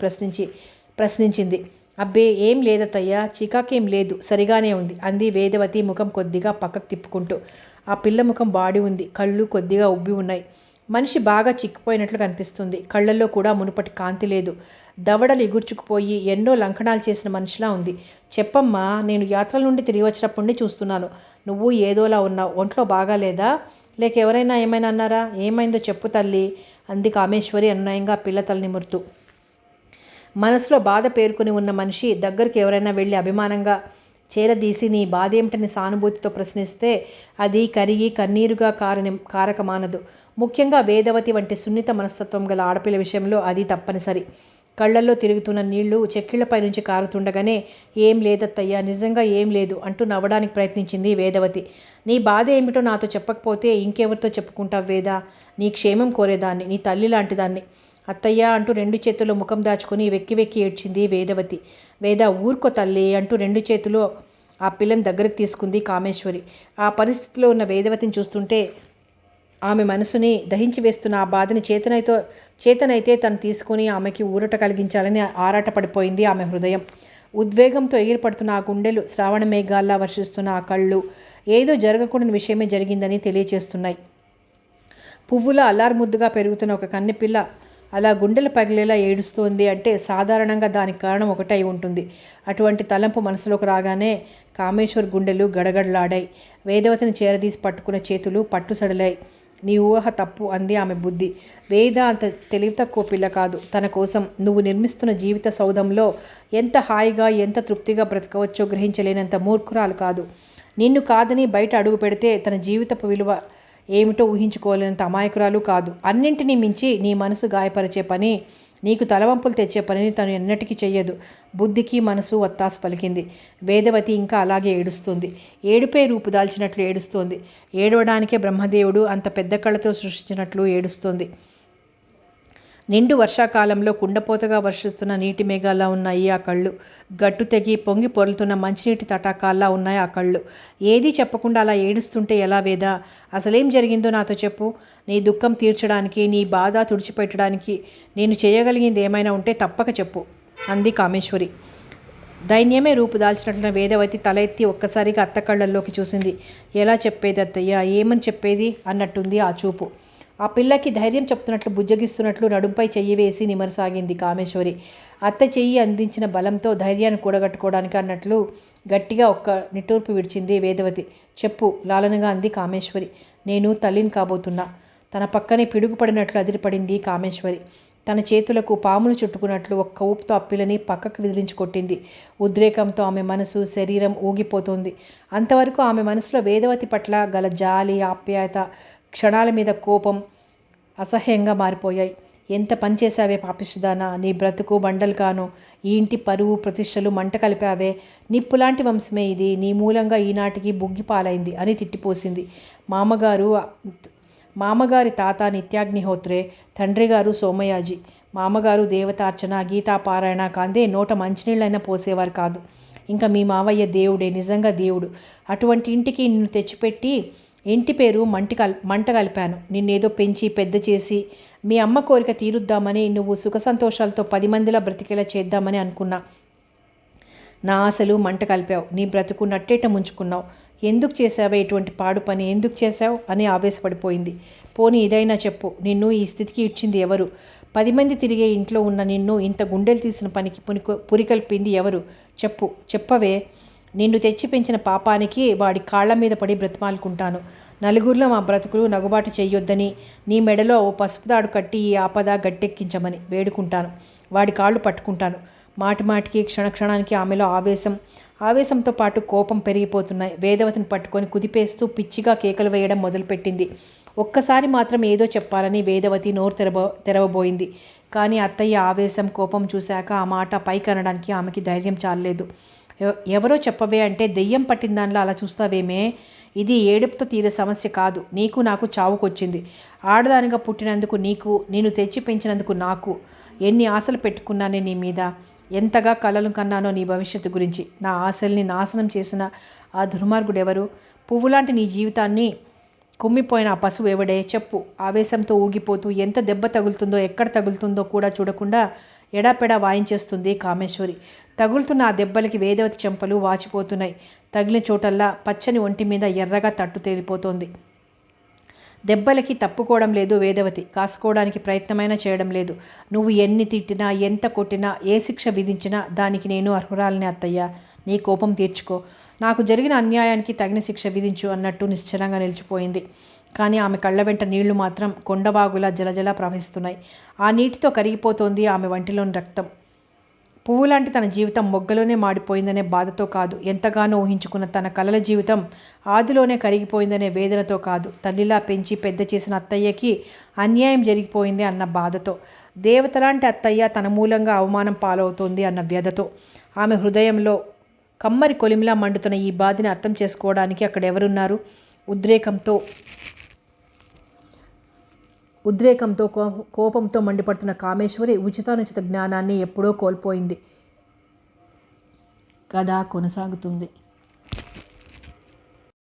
Speaker 1: ప్రశ్నించింది. అబ్బే ఏం లేదత్తయ్యా, చికాకేం లేదు, సరిగానే ఉంది అంది వేదవతి ముఖం కొద్దిగా పక్కకు తిప్పుకుంటూ. ఆ పిల్ల ముఖం బాడి ఉంది, కళ్ళు కొద్దిగా ఉబ్బి ఉన్నాయి. మనిషి బాగా చిక్కిపోయినట్లు కనిపిస్తుంది. కళ్ళల్లో కూడా మునుపటి కాంతి లేదు. దవడలు ఎగుర్చుకుపోయి ఎన్నో లంకణాలు చేసిన మనిషిలా ఉంది. చెప్పమ్మా, నేను యాత్రల నుండి తిరిగి వచ్చినప్పటి నుండి చూస్తున్నాను. నువ్వు ఏదోలా ఉన్నావు. ఒంట్లో బాగాలేదా, లేక ఎవరైనా ఏమైనా అన్నారా? ఏమైందో చెప్పు తల్లి అంది కామేశ్వరి అన్యాయంగా పిల్ల తల నిమురుతూ. మనసులో బాధ పేరుకుని ఉన్న మనిషి దగ్గరికి ఎవరైనా వెళ్ళి అభిమానంగా చేరదీసి నీ బాధ ఏమిటని సానుభూతితో ప్రశ్నిస్తే అది కరిగి కన్నీరుగా కారకమానదు. ముఖ్యంగా వేదవతి వంటి సున్నిత మనస్తత్వం గల ఆడపిల్ల విషయంలో అది తప్పనిసరి. కళ్ళల్లో తిరుగుతున్న నీళ్లు చెక్కిళ్లపై నుంచి కారుతుండగానే ఏం లేదత్తయ్యా, నిజంగా ఏం లేదు అంటూ నవ్వడానికి ప్రయత్నించింది వేదవతి. నీ బాధ ఏమిటో నాతో చెప్పకపోతే ఇంకెవరితో చెప్పుకుంటావు వేదా? నీ క్షేమం కోరేదాన్ని, నీ తల్లి లాంటిదాన్ని. అత్తయ్య అంటూ 2 చేతుల్లో ముఖం దాచుకుని వెక్కి వెక్కి ఏడ్చింది వేదవతి. వేద, ఊరుకో తల్లి అంటూ 2 చేతులు ఆ పిల్లని దగ్గరికి తీసుకుంది కామేశ్వరి. ఆ పరిస్థితిలో ఉన్న వేదవతిని చూస్తుంటే ఆమె మనసుని దహించి వేస్తున్న ఆ బాధని చేతనైతే తను తీసుకుని ఆమెకి ఊరట కలిగించాలని ఆరాటపడిపోయింది ఆమె హృదయం. ఉద్వేగంతో ఎగిరిపడుతున్న ఆ గుండెలు, శ్రావణ మేఘాల్లా వర్షిస్తున్న ఆ కళ్ళు ఏదో జరగకూడని విషయమే జరిగిందని తెలియచేస్తున్నాయి. పువ్వుల అల్లారుముద్దుగా పెరుగుతున్న ఒక కన్నెపిల్ల అలా గుండెలు పగిలేలా ఏడుస్తోంది అంటే సాధారణంగా దానికి కారణం ఒకటే అయి ఉంటుంది. అటువంటి తలంపు మనసులోకి రాగానే కామేశ్వర్ గుండెలు గడగడలాడాయి. వేదవతిని చేరదీసి పట్టుకున్న చేతులు పట్టుసడలాయి. నీ ఊహ తప్పు అంది ఆమె బుద్ధి. వేద అంత తెలివి తక్కువ పిల్ల కాదు. తన కోసం నువ్వు నిర్మిస్తున్న జీవిత సౌధంలో ఎంత హాయిగా ఎంత తృప్తిగా బ్రతకవచ్చో గ్రహించలేనంత మూర్ఖురాలు కాదు. నిన్ను కాదని బయట అడుగు పెడితే తన జీవితపు విలువ ఏమిటో ఊహించుకోలేనంత అమాయకురాలు కాదు. అన్నింటినీ మించి నీ మనసు గాయపరిచే పని, నీకు తలవంపులు తెచ్చే పనిని తను ఎన్నటికీ చెయ్యదు. బుద్ధికి మనసు వత్తాసు పలికింది. వేదవతి ఇంకా అలాగే ఏడుస్తుంది. ఏడుపై రూపుదాల్చినట్లు ఏడుస్తోంది. ఏడవడానికే బ్రహ్మదేవుడు అంత పెద్ద కళ్ళతో సృష్టించినట్లు ఏడుస్తోంది. నిండు వర్షాకాలంలో కుండపోతగా వర్షిస్తున్న నీటి మేఘాల్లా ఉన్నాయి ఆ కళ్ళు. గట్టు తెగి పొంగి పొరులుతున్న మంచినీటి తటాకాల్లా ఉన్నాయి ఆ కళ్ళు. ఏదీ చెప్పకుండా అలా ఏడుస్తుంటే ఎలా వేదా? అసలేం జరిగిందో నాతో చెప్పు. నీ దుఃఖం తీర్చడానికి, నీ బాధ తుడిచిపెట్టడానికి నేను చేయగలిగింది ఏమైనా ఉంటే తప్పక చెప్పు అంది కామేశ్వరి. దైన్యమే రూపుదాల్చినట్లున్న వేదవతి తల ఎత్తి ఒక్కసారిగా అత్త కళ్ళల్లోకి చూసింది. ఎలా చెప్పేది అత్తయ్య, ఏమని చెప్పేది అన్నట్టుంది ఆ చూపు. ఆ పిల్లకి ధైర్యం చెప్తున్నట్లు బుజ్జగిస్తున్నట్లు నడుంపై చెయ్యి వేసి నిమరసాగింది కామేశ్వరి. అత్త చెయ్యి అందించిన బలంతో ధైర్యాన్ని కూడగట్టుకోవడానికి అన్నట్లు గట్టిగా ఒక్క నిట్టూర్పు విడిచింది వేదవతి. చెప్పు లాలనగా అంది కామేశ్వరి. నేను తల్లిని కాబోతున్నా. తన పక్కనే పిడుగుపడినట్లు అదిరిపడింది కామేశ్వరి. తన చేతులకు పాములు చుట్టుకున్నట్లు ఒక్క ఊపుతో అప్పిలని పక్కకు విదిలించి కొట్టింది. ఉద్రేకంతో ఆమె మనసు, శరీరం ఊగిపోతోంది. అంతవరకు ఆమె మనసులో వేదవతి పట్ల గల జాలి, ఆప్యాయత క్షణాల మీద కోపం అసహ్యంగా మారిపోయాయి. ఎంత పని చేశావే పాపిష్టిదానా, నీ బ్రతుకు బండలు కాను, ఈ ఇంటి పరువు ప్రతిష్టలు మంట కలిపావే, నిప్పులాంటి వంశమే ఇది, నీ మూలంగా ఈనాటికి బుగ్గిపాలైంది అని తిట్టిపోసింది. మామగారి తాత నిత్యాగ్నిహోత్రే, తండ్రి గారు సోమయాజీ, మామగారు దేవతార్చన, గీతాపారాయణ కాందే నోట మంచినీళ్ళైనా పోసేవారు కాదు. ఇంకా మీ మావయ్య దేవుడే, నిజంగా దేవుడు. అటువంటి ఇంటికి నిన్ను తెచ్చిపెట్టి ఇంటి పేరు మంట కలిపాను. నిన్నేదో పెంచి పెద్ద చేసి మీ అమ్మ కోరిక తీరుద్దామని, నువ్వు సుఖ సంతోషాలతో 10 మందిలా బ్రతికేలా చేద్దామని అనుకున్నా. నా ఆశలు మంట కలిపావు. నీ బ్రతుకు నట్టేట ముంచుకున్నావు. ఎందుకు చేసావే ఇటువంటి పాడు పని, ఎందుకు చేశావు అని ఆవేశపడిపోయింది. పోనీ ఇదైనా చెప్పు, నిన్ను ఈ స్థితికి ఇచ్చింది ఎవరు? 10 మంది తిరిగే ఇంట్లో ఉన్న నిన్ను ఇంత గుండెలు తీసిన పనికి పురికల్పింది ఎవరు? చెప్పవే నిన్ను తెచ్చి పెంచిన పాపానికి వాడి కాళ్ల మీద పడి బ్రతిమాలుకుంటాను. నలుగురిలో మా బ్రతుకులు నగుబాటు చెయ్యొద్దని, నీ మెడలో ఓ పసుపు తాడు కట్టి ఈ ఆపద గట్టెక్కించమని వేడుకుంటాను. వాడి కాళ్ళు పట్టుకుంటాను. మాటిమాటికి క్షణక్షణానికి ఆమెలో ఆవేశంతో పాటు కోపం పెరిగిపోతున్నాయి. వేదవతిని పట్టుకొని కుదిపేస్తూ పిచ్చిగా కేకలు వేయడం మొదలుపెట్టింది. ఒక్కసారి మాత్రం ఏదో చెప్పాలని వేదవతి నోరు తెరవబోయింది. కానీ అత్తయ్య ఆవేశం, కోపం చూశాక ఆ మాట పైకి అనడానికి ఆమెకి ధైర్యం చాలలేదు. ఎవరో చెప్పవే అంటే దెయ్యం పట్టిన దానిలో అలా చూస్తావేమే? ఇది ఏడుపుతో తీరే సమస్య కాదు. నీకు నాకు చావుకొచ్చింది. ఆడదానిగా పుట్టినందుకు నీకు, నేను తెచ్చి పెంచినందుకు నాకు. ఎన్ని ఆశలు పెట్టుకున్నానే నీ మీద, ఎంతగా కలలు కన్నానో నీ భవిష్యత్తు గురించి. నా ఆశల్ని నాశనం చేసిన ఆ దుర్మార్గుడెవరు? పువ్వులాంటి నీ జీవితాన్ని కుమ్మిపోయిన ఆ పశువు ఎవడే చెప్పు. ఆవేశంతో ఊగిపోతూ ఎంత దెబ్బ తగులుతుందో, ఎక్కడ తగులుతుందో కూడా చూడకుండా ఎడాపెడా వాయించేస్తుంది కామేశ్వరి. తగులుతున్న ఆ దెబ్బలకి వేదవతి చెంపలు వాచిపోతున్నాయి. తగిలిన చోటల్లా పచ్చని ఒంటి మీద ఎర్రగా తట్టు తేలిపోతోంది. దెబ్బలకి తప్పుకోవడం లేదు వేదవతి. కాసుకోవడానికి ప్రయత్నమైనా చేయడం లేదు. నువ్వు ఎన్ని తిట్టినా, ఎంత కొట్టినా, ఏ శిక్ష విధించినా దానికి నేను అర్హురాలని అత్తయ్య. నీ కోపం తీర్చుకో. నాకు జరిగిన అన్యాయానికి తగిన శిక్ష విధించు అన్నట్టు నిశ్చలంగా నిలిచిపోయింది. కానీ ఆమె కళ్ళ వెంట నీళ్లు మాత్రం కొండవాగులా జలజలా ప్రవహిస్తున్నాయి. ఆ నీటితో కరిగిపోతోంది ఆమె వంటిలోని రక్తం. పువ్వులాంటి తన జీవితం మొగ్గలోనే మాడిపోయిందనే బాధతో కాదు, ఎంతగానో ఊహించుకున్న తన కలల జీవితం ఆదిలోనే కరిగిపోయిందనే వేదనతో కాదు, తల్లిలా పెంచి పెద్ద చేసిన అత్తయ్యకి అన్యాయం జరిగిపోయింది అన్న బాధతో, దేవతలాంటి అత్తయ్య తన మూలంగా అవమానం పాలవుతోంది అన్న వ్యధతో, ఆమె హృదయంలో కమ్మరి కొలిమిలా మండుతున్న ఈ బాధని అర్థం చేసుకోవడానికి అక్కడ ఎవరున్నారు? ఉద్రేకంతో కోపంతో మండిపడుతున్న కామేశ్వరి ఉచితానుచిత జ్ఞానాన్ని ఎప్పుడో కోల్పోయింది. కథ కొనసాగుతుంది.